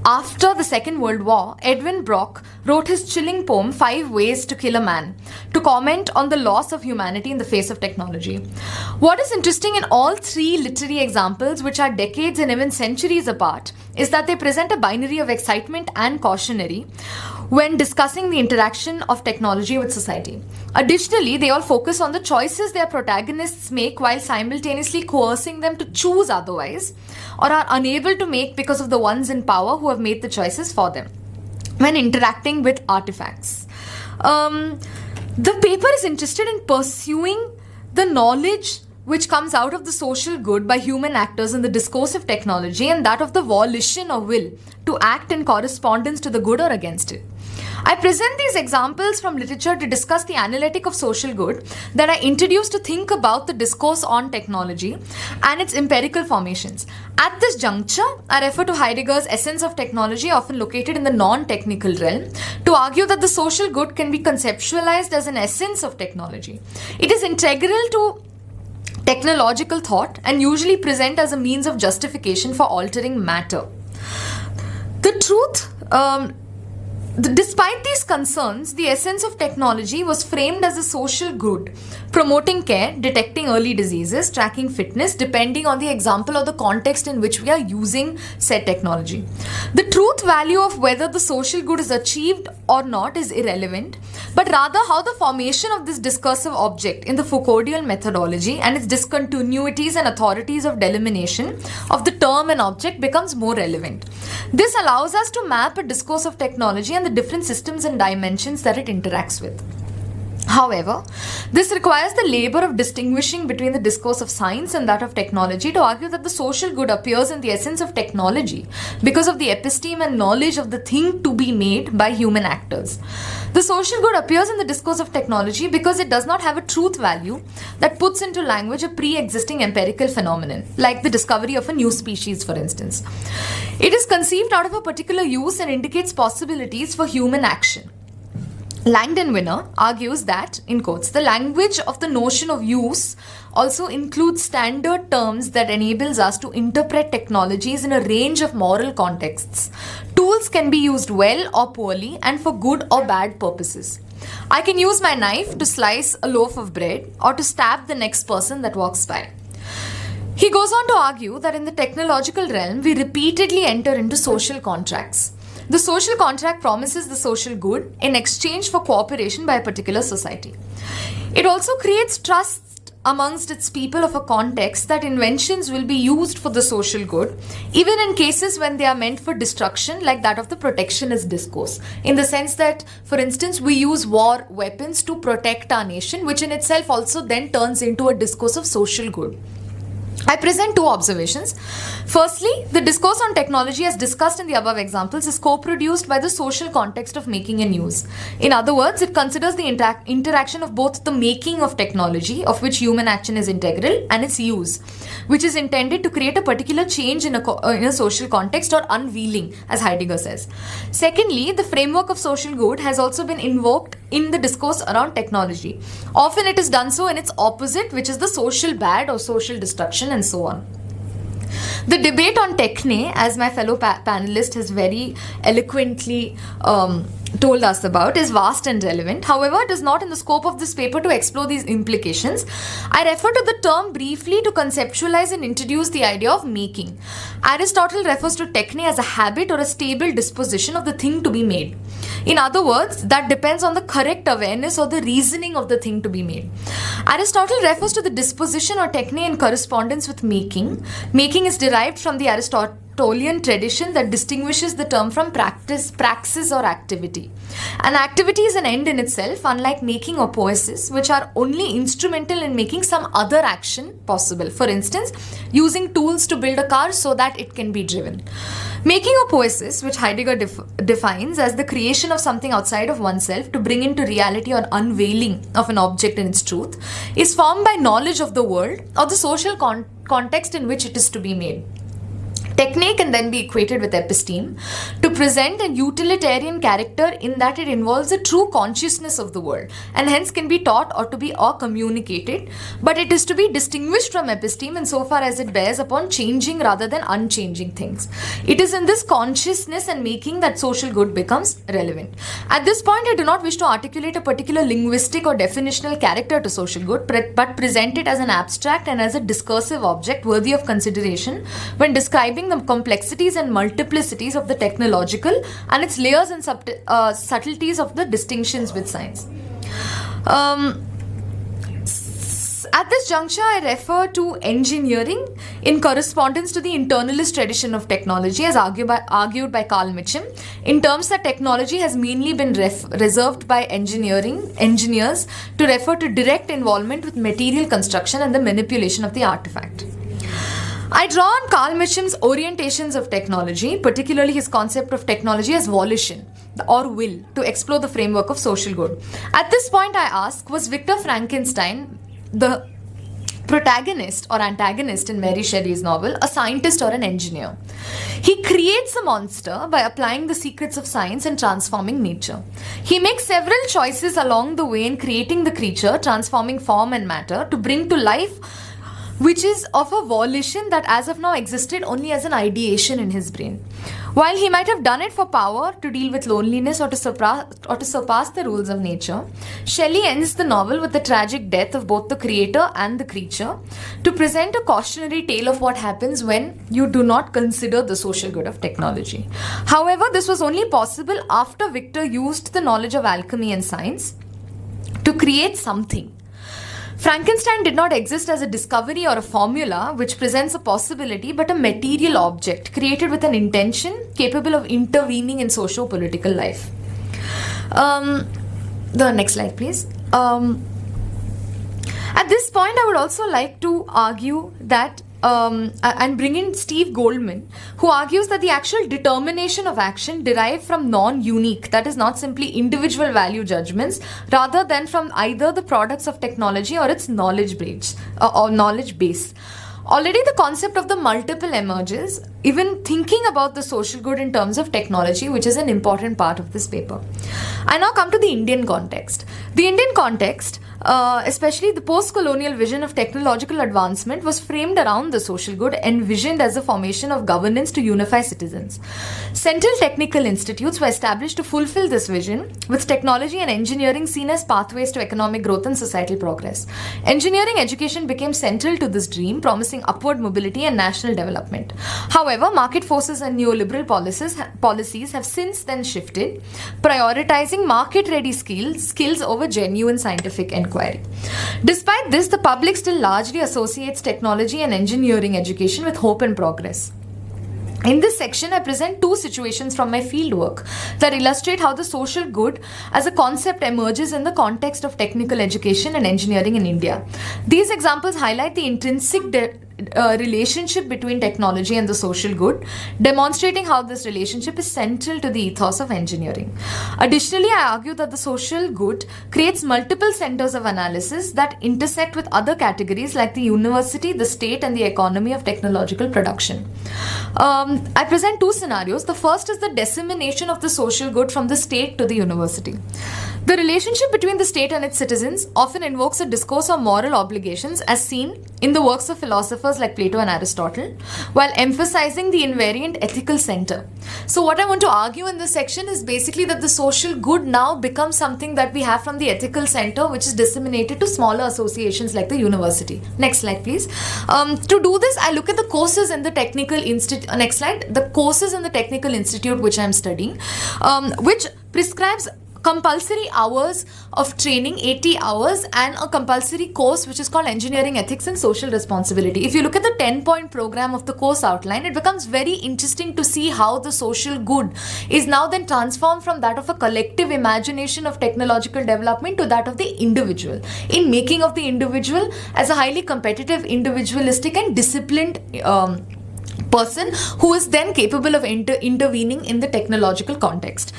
after the Second World War, Edwin Brock wrote his chilling poem 5 Ways to Kill a Man, to comment on the loss of humanity in the face of technology. What is interesting in all three literary examples, which are decades and even centuries apart, is that they present a binary of excitement and cautionary when discussing the interaction of technology with society. Additionally, they all focus on the choices their protagonists make while simultaneously coercing them to choose otherwise, or are unable to make because of the ones in power who have made the choices for them when interacting with artifacts. The paper is interested in pursuing the knowledge which comes out of the social good by human actors in the discourse of technology, and that of the volition or will to act in correspondence to the good or against it. I present these examples from literature to discuss the analytic of social good that I introduced to think about the discourse on technology and its empirical formations. At this juncture, I refer to Heidegger's Essence of Technology, often located in the non-technical realm, to argue that the social good can be conceptualized as an essence of technology. It is integral to technological thought and usually present as a means of justification for altering matter. Despite these concerns, the essence of technology was framed as a social good, promoting care, detecting early diseases, tracking fitness, depending on the example or the context in which we are using said technology. The truth value of whether the social good is achieved or not is irrelevant, but rather how the formation of this discursive object in the Foucauldian methodology and its discontinuities and authorities of delimitation of the term and object becomes more relevant. This allows us to map a discourse of technology and the different systems and dimensions that it interacts with. However, this requires the labor of distinguishing between the discourse of science and that of technology to argue that the social good appears in the essence of technology because of the episteme and knowledge of the thing to be made by human actors. The social good appears in the discourse of technology because it does not have a truth value that puts into language a pre-existing empirical phenomenon, like the discovery of a new species, for instance. It is conceived out of a particular use and indicates possibilities for human action. Langdon Winner argues that, in quotes, the language of the notion of use also includes standard terms that enables us to interpret technologies in a range of moral contexts. Tools can be used well or poorly and for good or bad purposes. I can use my knife to slice a loaf of bread or to stab the next person that walks by. He goes on to argue that in the technological realm, we repeatedly enter into social contracts. The social contract promises the social good in exchange for cooperation by a particular society. It also creates trust amongst its people of a context that inventions will be used for the social good, even in cases when they are meant for destruction, like that of the protectionist discourse, in the sense that, for instance, we use war weapons to protect our nation, which in itself also then turns into a discourse of social good. I present two observations. Firstly, the discourse on technology as discussed in the above examples is co-produced by the social context of making and use. In other words, it considers the interaction of both the making of technology, of which human action is integral, and its use, which is intended to create a particular change in a social context or unveiling, as Heidegger says. Secondly, the framework of social good has also been invoked in the discourse around technology. Often it is done so in its opposite, which is the social bad or social destruction, and so on. The debate on techne, as my fellow panelist has very eloquently told us about, is vast and relevant. However, it is not in the scope of this paper to explore these implications. I refer to the term briefly to conceptualize and introduce the idea of making. Aristotle refers to techne as a habit or a stable disposition of the thing to be made. In other words, that depends on the correct awareness or the reasoning of the thing to be made. Aristotle refers to the disposition or techne in correspondence with making. Making is derived from the Aristotelian tradition that distinguishes the term from praxis or activity. An activity is an end in itself, unlike making or poiesis, which are only instrumental in making some other action possible. For instance, using tools to build a car so that it can be driven. Making or poiesis, which Heidegger defines as the creation of something outside of oneself to bring into reality or unveiling of an object in its truth, is formed by knowledge of the world or the social context in which it is to be made. Techne can then be equated with episteme to present a utilitarian character in that it involves a true consciousness of the world and hence can be taught or communicated, but it is to be distinguished from episteme insofar as it bears upon changing rather than unchanging things. It is in this consciousness and making that social good becomes relevant. At this point, I do not wish to articulate a particular linguistic or definitional character to social good, but present it as an abstract and as a discursive object worthy of consideration when describing the complexities and multiplicities of the technological and its layers and subtleties of the distinctions with science. At this juncture, I refer to engineering in correspondence to the internalist tradition of technology as argued by Carl Mitcham, in terms that technology has mainly been reserved by engineers to refer to direct involvement with material construction and the manipulation of the artifact. I draw on Carl Mitcham's orientations of technology, particularly his concept of technology as volition or will, to explore the framework of social good. At this point, I ask, was Victor Frankenstein, the protagonist or antagonist in Mary Shelley's novel, a scientist or an engineer? He creates a monster by applying the secrets of science and transforming nature. He makes several choices along the way in creating the creature, transforming form and matter to bring to life, which is of a volition that as of now existed only as an ideation in his brain. While he might have done it for power, to deal with loneliness, or to surpass the rules of nature, Shelley ends the novel with the tragic death of both the creator and the creature to present a cautionary tale of what happens when you do not consider the social good of technology. However, this was only possible after Victor used the knowledge of alchemy and science to create something. Frankenstein did not exist as a discovery or a formula which presents a possibility, but a material object created with an intention capable of intervening in socio-political life. The next slide, please. At this point, I would also like to argue that and bring in Steve Goldman, who argues that the actual determination of action derived from non-unique, that is not simply individual value judgments, rather than from either the products of technology or its knowledge base. Already the concept of the multiple emerges, even thinking about the social good in terms of technology, which is an important part of this paper. I now come to the Indian context. The Indian context, especially the post-colonial vision of technological advancement, was framed around the social good, envisioned as a formation of governance to unify citizens. Central technical institutes were established to fulfill this vision, with technology and engineering seen as pathways to economic growth and societal progress. Engineering education became central to this dream, promising upward mobility and national development. However, market forces and neoliberal policies have since then shifted, prioritizing market-ready skills over genuine scientific inquiry. Despite this, the public still largely associates technology and engineering education with hope and progress. In this section, I present two situations from my fieldwork that illustrate how the social good as a concept emerges in the context of technical education and engineering in India. These examples highlight the intrinsic relationship between technology and the social good, demonstrating how this relationship is central to the ethos of engineering. Additionally, I argue that the social good creates multiple centers of analysis that intersect with other categories like the university, the state, and the economy of technological production. I present two scenarios. The first is the dissemination of the social good from the state to the university. The relationship between the state and its citizens often invokes a discourse of moral obligations as seen in the works of philosophers like Plato and Aristotle, while emphasizing the invariant ethical center. So what I want to argue in this section is basically that the social good now becomes something that we have from the ethical center, which is disseminated to smaller associations like the university. Next slide, please. To do this, I look at the courses in the technical institute. Next slide. The courses in the technical institute which I am studying, which prescribes compulsory hours of training, 80 hours, and a compulsory course which is called Engineering Ethics and Social Responsibility. If you look at the 10-point program of the course outline, it becomes very interesting to see how the social good is now then transformed from that of a collective imagination of technological development to that of the individual, in making of the individual as a highly competitive, individualistic and disciplined person who is then capable of intervening in the technological context.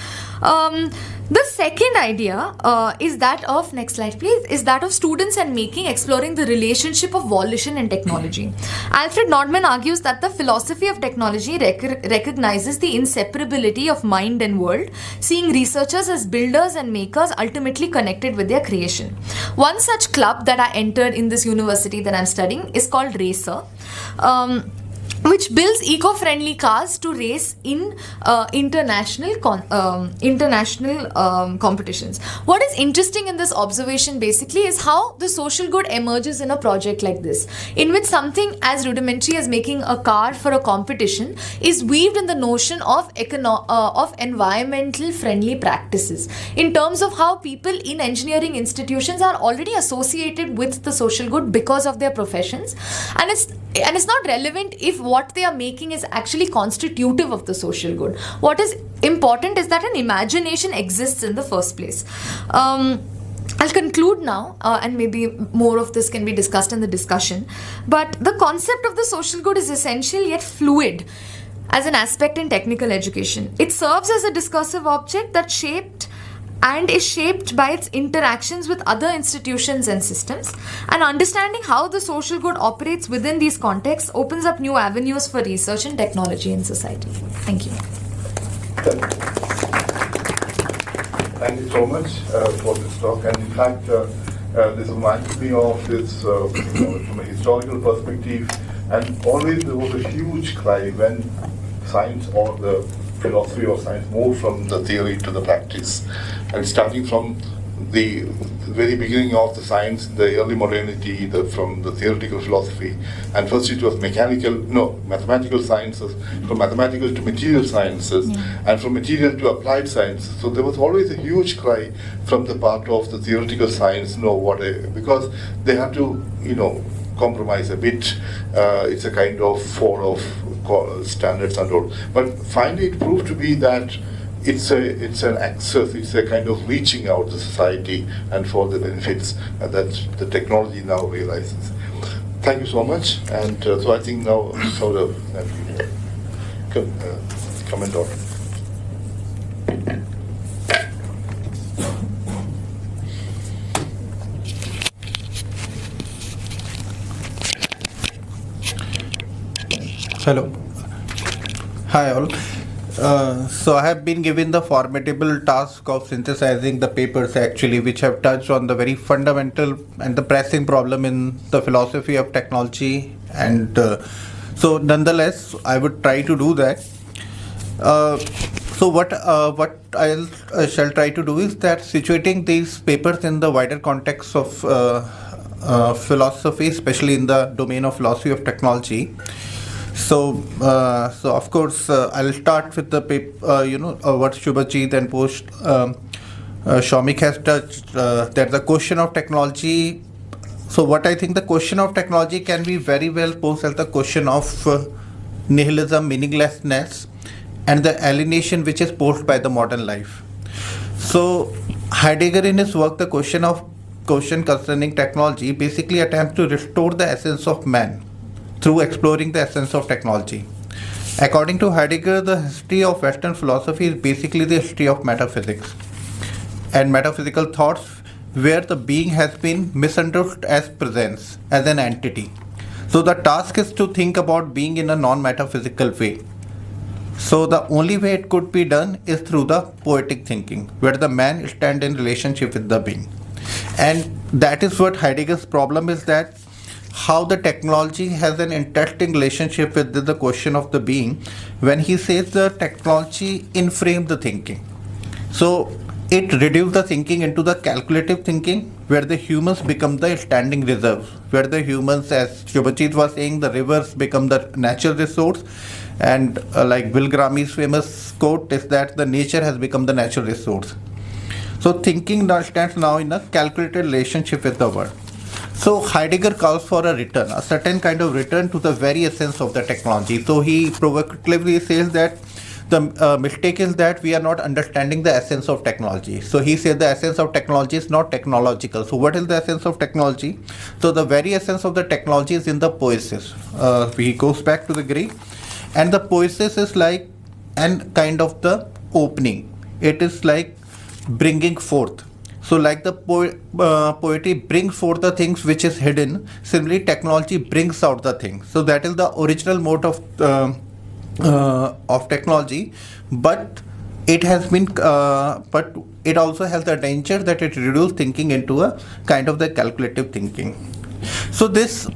The second idea is that of, next slide please, is that of students and making, exploring the relationship of volition and technology. Alfred Nordman argues that the philosophy of technology recognizes the inseparability of mind and world, seeing researchers as builders and makers ultimately connected with their creation. One such club that I entered in this university that I'm studying is called Racer, which builds eco-friendly cars to race in international competitions. What is interesting in this observation basically is how the social good emerges in a project like this, in which something as rudimentary as making a car for a competition is weaved in the notion of environmental friendly practices, in terms of how people in engineering institutions are already associated with the social good because of their professions, and it's not relevant if what they are making is actually constitutive of the social good. What is important is that an imagination exists in the first place. I'll conclude now, and maybe more of this can be discussed in the discussion. But the concept of the social good is essential yet fluid as an aspect in technical education. It serves as a discursive object that is shaped by its interactions with other institutions and systems, and understanding how the social good operates within these contexts opens up new avenues for research and technology in society. Thank you. Thank you so much for this talk, and in fact this reminds me of this from a historical perspective, and always there was a huge cry when science or the philosophy of science moved from the theory to the practice. And starting from the very beginning of the science, the early modernity, from the theoretical philosophy, and first it was mathematical sciences, from mathematical to material sciences, and from material to applied sciences. So there was always a huge cry from the part of the theoretical science, because they have to, compromise a bit. It's a kind of fall of standards and all. But finally, it proved to be that it's an access, it's a kind of reaching out to society and for the benefits that the technology now realizes. Thank you so much, and so I think now sort of comment on. Hello. Hi all. So I have been given the formidable task of synthesizing the papers actually which have touched on the very fundamental and the pressing problem in the philosophy of technology, and so nonetheless I would try to do that. So what I shall try to do is that situating these papers in the wider context of philosophy, especially in the domain of philosophy of technology. So of course, I'll start with the paper, what Subhajit and post Soumik has touched, that the question of technology. So what I think the question of technology can be very well posed as the question of nihilism, meaninglessness, and the alienation which is posed by the modern life. So Heidegger in his work, the question concerning technology, basically attempts to restore the essence of man through exploring the essence of technology. According to Heidegger, the history of Western philosophy is basically the history of metaphysics and metaphysical thoughts, where the being has been misunderstood as presence, as an entity. So the task is to think about being in a non-metaphysical way. So the only way it could be done is through the poetic thinking, where the man stands in relationship with the being. And that is what Heidegger's problem is, that how the technology has an interesting relationship with the question of the being, when he says the technology inframes the thinking. So it reduces the thinking into the calculative thinking, where the humans become the standing reserves, where the humans, as Subhajit was saying, the rivers become the natural resource, and like Will Graham's famous quote is that the nature has become the natural resource. So thinking now stands now in a calculated relationship with the world. So Heidegger calls for a return, a certain kind of return to the very essence of the technology. So he provocatively says that the mistake is that we are not understanding the essence of technology. So he says the essence of technology is not technological. So what is the essence of technology? So the very essence of the technology is in the poiesis. He goes back to the Greek, and the poiesis is like an kind of the opening. It is like bringing forth. So like the poetry brings forth the things which is hidden, similarly technology brings out the things. So that is the original mode of technology, but it has been, but it also has the danger that it reduces thinking into a kind of the calculative thinking. So this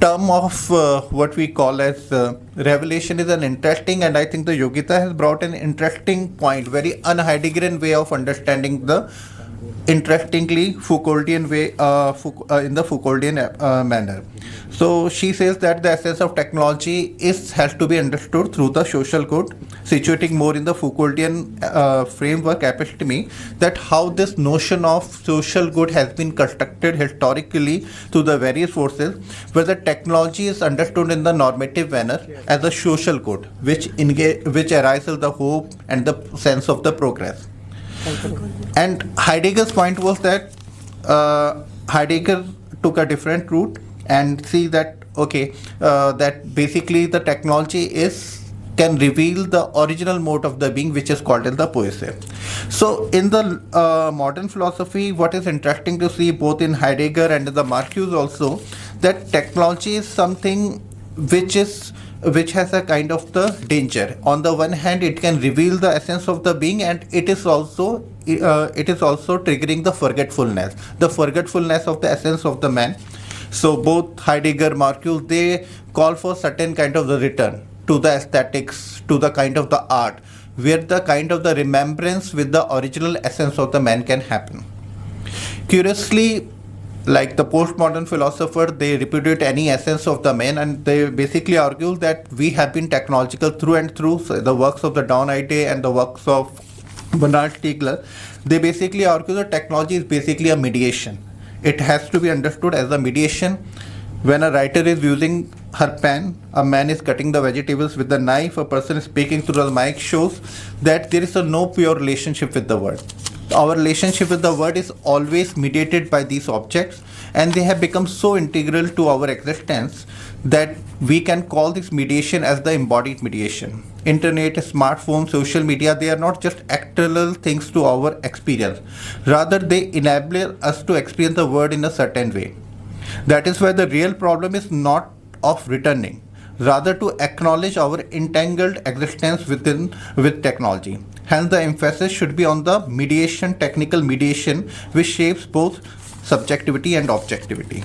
term of what we call as revelation is an interesting, and I think the Yogita has brought an interesting point, very un-Heideggerian way of understanding the interestingly Foucauldian way, in the Foucauldian manner. So she says that the essence of technology has to be understood through the social good, situating more in the Foucauldian framework episteme, that how this notion of social good has been constructed historically through the various forces, where the technology is understood in the normative manner as a social good, which arises the hope and the sense of the progress. And Heidegger's point was that Heidegger took a different route and see that that basically the technology can reveal the original mode of the being, which is called as the poiesis. So in the modern philosophy, what is interesting to see both in Heidegger and in the Marcuse also, that technology is something which has a kind of the danger. On the one hand, it can reveal the essence of the being, and it is also triggering the forgetfulness of the essence of the man. So both Heidegger, Marcuse, they call for certain kind of the return to the aesthetics, to the kind of the art, where the kind of the remembrance with the original essence of the man can happen. Curiously, like the postmodern philosopher, they repudiate any essence of the man, and they basically argue that we have been technological through and through. So the works of the Dawn Idea and the works of Bernard Stiegler, they basically argue that technology is basically a mediation. It has to be understood as a mediation. When a writer is using her pen, a man is cutting the vegetables with the knife, a person is speaking through the mic, shows that there is no pure relationship with the word. Our relationship with the word is always mediated by these objects, and they have become so integral to our existence that we can call this mediation as the embodied mediation. Internet, smartphone, social media, they are not just external things to our experience. Rather, they enable us to experience the word in a certain way. That is why the real problem is not of returning, rather to acknowledge our entangled existence with technology. Hence, the emphasis should be on the mediation, technical mediation, which shapes both subjectivity and objectivity.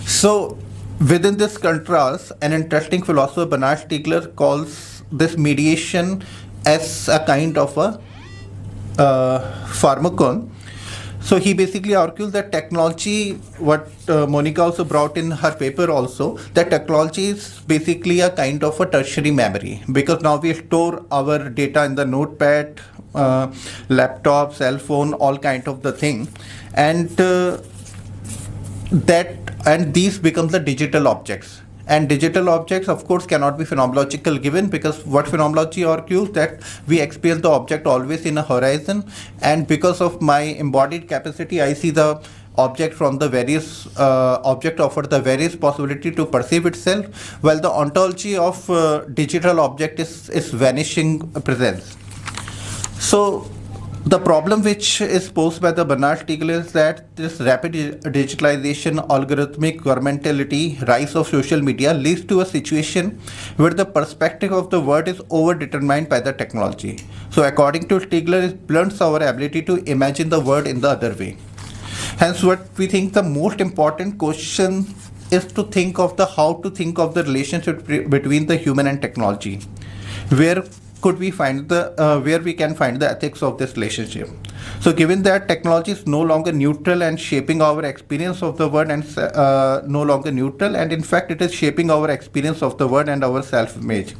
So, within this contrast, an interesting philosopher, Bernard Stiegler, calls this mediation as a kind of a pharmacon. So he basically argues that technology, what Monica also brought in her paper also, that technology is basically a kind of a tertiary memory, because now we store our data in the notepad, laptop, cell phone, all kind of the thing, and these become the digital objects. And digital objects, of course, cannot be phenomenological given, because what phenomenology argues that we experience the object always in a horizon, and because of my embodied capacity, I see the object from the various object offer the various possibility to perceive itself, while the ontology of digital object is vanishing presence. So the problem which is posed by the Bernard Stiegler is that this rapid digitalization, algorithmic governmentality, rise of social media leads to a situation where the perspective of the world is overdetermined by the technology. So according to Stiegler, it blunts our ability to imagine the world in the other way. Hence, what we think the most important question is to think of how to think of the relationship between the human and technology. Where we can find the ethics of this relationship? So given that technology is no longer neutral and shaping our experience of the world, and no longer neutral, and in fact it is shaping our experience of the world and our self-image.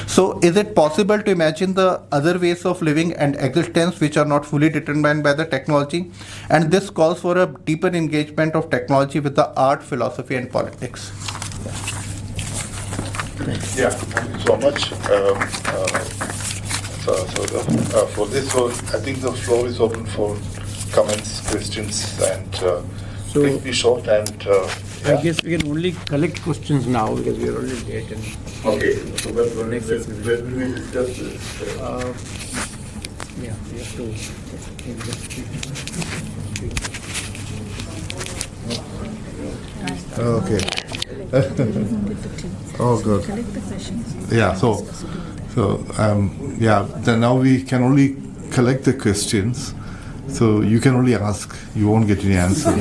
So is it possible to imagine the other ways of living and existence which are not fully determined by the technology? And this calls for a deeper engagement of technology with the art, philosophy and politics. Yeah, thank you so much. For this one, I think the floor is open for comments, questions, and please be short and. I guess we can only collect questions now because we are already late. And okay, so when we discuss this? Yeah, we have to. Okay. Oh, good. Yeah, then now we can only collect the questions. So you can only ask, you won't get any answer.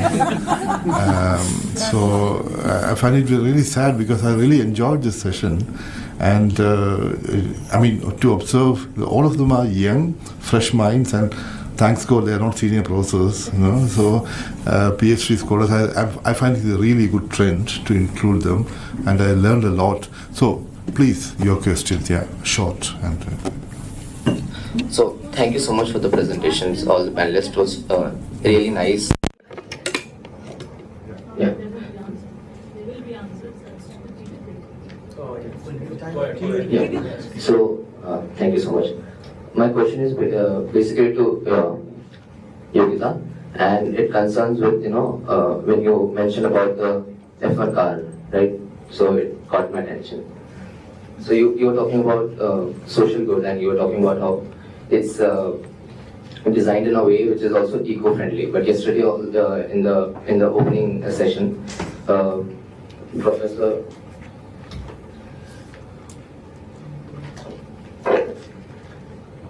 So I find it really sad because I really enjoyed this session. And to observe, all of them are young, fresh minds, and thanks God they are not senior professors, So PhD scholars, I find it a really good trend to include them, and I learned a lot. So please, your questions, short. So thank you so much for the presentations. All the panelists was really nice. Yeah. Yeah. So thank you so much. My question is basically to Yogita, and it concerns with when you mentioned about the F1 car, right? So it caught my attention. So you were talking about social good, and you were talking about how it's designed in a way which is also eco-friendly. But yesterday, in the opening session, Professor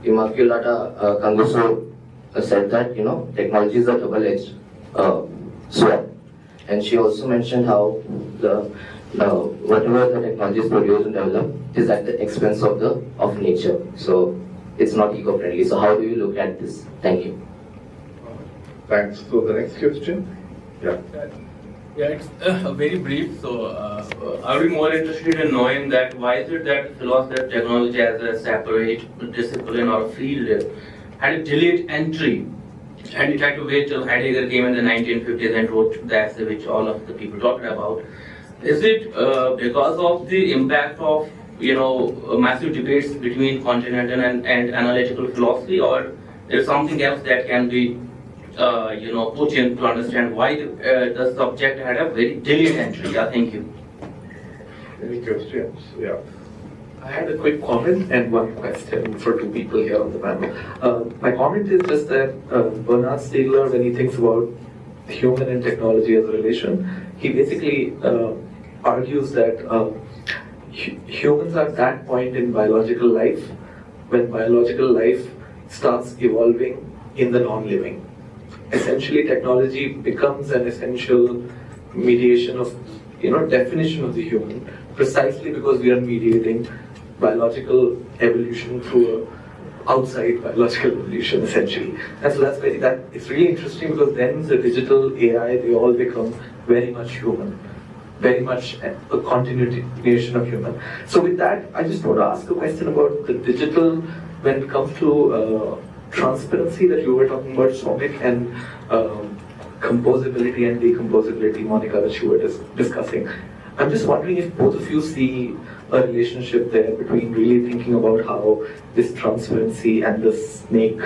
Immaculata Kanguso said that technology is a double-edged sword, and she also mentioned how whatever the technology is produced and developed is at the expense of nature. So it's not eco-friendly. So how do you look at this? Thank you. Thanks. So the next question? Yeah. Yeah, it's very brief. So I would be more interested in knowing that why is it that philosophy of technology as a separate discipline or field had a delayed entry, and it had to wait till Heidegger came in the 1950s and wrote the essay which all of the people talked about. Is it because of the impact of massive debates between continental and analytical philosophy, or there's something else that can be put in to understand why the subject had a very delayed entry? Yeah, thank you. Any questions? Yeah. I had a quick comment and one question for two people here on the panel. My comment is just that Bernard Stiegler, when he thinks about human and technology as a relation, he basically argues that humans are at that point in biological life when biological life starts evolving in the non-living. Essentially, technology becomes an essential mediation of, definition of the human, precisely because we are mediating biological evolution through outside biological evolution, essentially. And so it's really interesting because then the digital AI, they all become very much human, very much a continuation of human. So with that, I just want to ask a question about the digital when it comes to transparency that you were talking about, Soumik, and composability and decomposability, Monica, that you were discussing. I'm just wondering if both of you see a relationship there between really thinking about how this transparency and the snake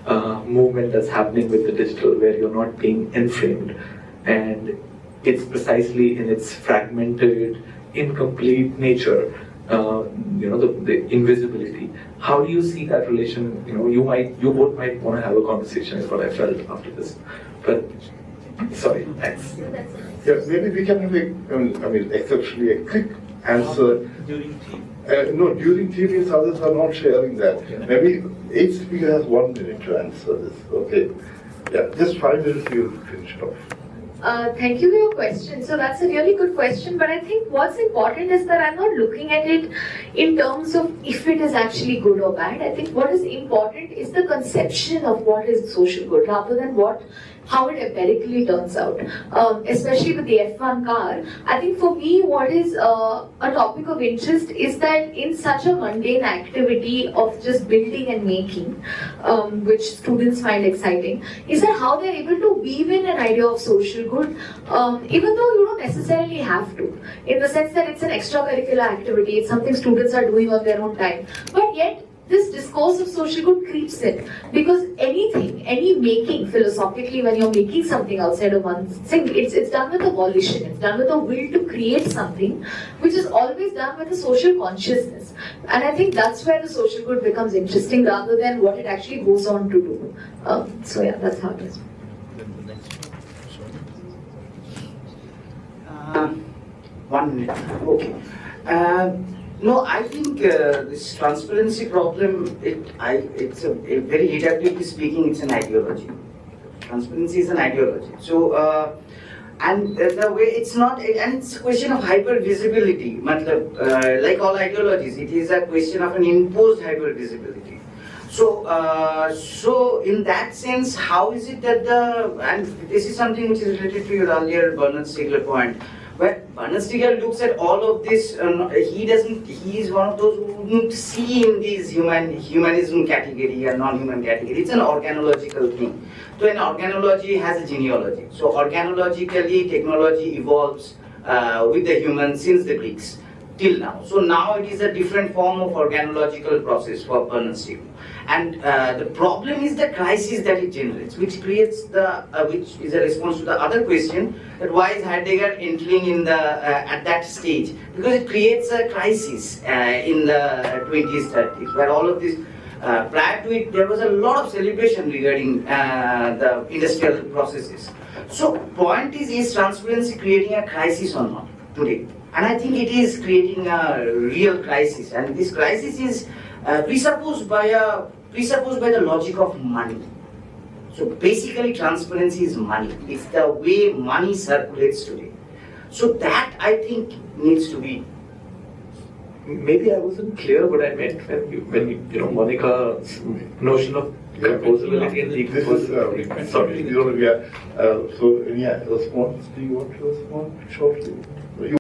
movement that's happening with the digital, where you're not being enframed, and it's precisely in its fragmented, incomplete nature, the invisibility. How do you see that relation? You both might want to have a conversation, is what I felt after this. But sorry, thanks. Yeah, maybe we can have exceptionally a quick answer. During tea. No, during tea means others are not sharing that. Okay. Maybe each speaker has 1 minute to answer this. Okay. Yeah, just 5 minutes you'll finish it off. Thank you for your question. So that's a really good question, but I think what's important is that I'm not looking at it in terms of if it is actually good or bad. I think what is important is the conception of what is social good rather than how it empirically turns out. Especially with the F1 car, I think for me what is a topic of interest is that in such a mundane activity of just building and making, which students find exciting, is that how they're able to weave in an idea of social good, even though you don't necessarily have to, in the sense that it's an extracurricular activity, it's something students are doing on their own time, but yet this discourse of social good creeps in, because any making philosophically, when you're making something outside of one thing, it's done with a volition, it's done with a will to create something, which is always done with a social consciousness. And I think that's where the social good becomes interesting rather than what it actually goes on to do. So yeah, that's how it is. 1 minute. Okay. No, I think this transparency problem, it's a very reductively speaking, it's an ideology. Transparency is an ideology. So, and the way it's not, and it's a question of hyper visibility. Like all ideologies, it is a question of an imposed hyper visibility. So, so in that sense, how is it that and this is something which is related to your earlier Bernard Stiegler point. But Bernard Stiegler looks at all of this, he is one of those who wouldn't see in these humanism category and non-human category. It's an organological thing. So an organology has a genealogy. So organologically, technology evolves with the humans since the Greeks till now. So now it is a different form of organological process for Bernard Stiegler. And the problem is the crisis that it generates, which creates which is a response to the other question, that why is Heidegger entering in at that stage? Because it creates a crisis in the 20s, 30s, where all of this, prior to it, there was a lot of celebration regarding the industrial processes. So point is transparency creating a crisis or not today? And I think it is creating a real crisis, and this crisis is presupposed by the logic of money. So basically transparency is money. It's the way money circulates today. So that I think needs to be. Maybe I wasn't clear what I meant when Monica's notion of composability and decomposability. Sorry. So any response? Do you want to respond shortly?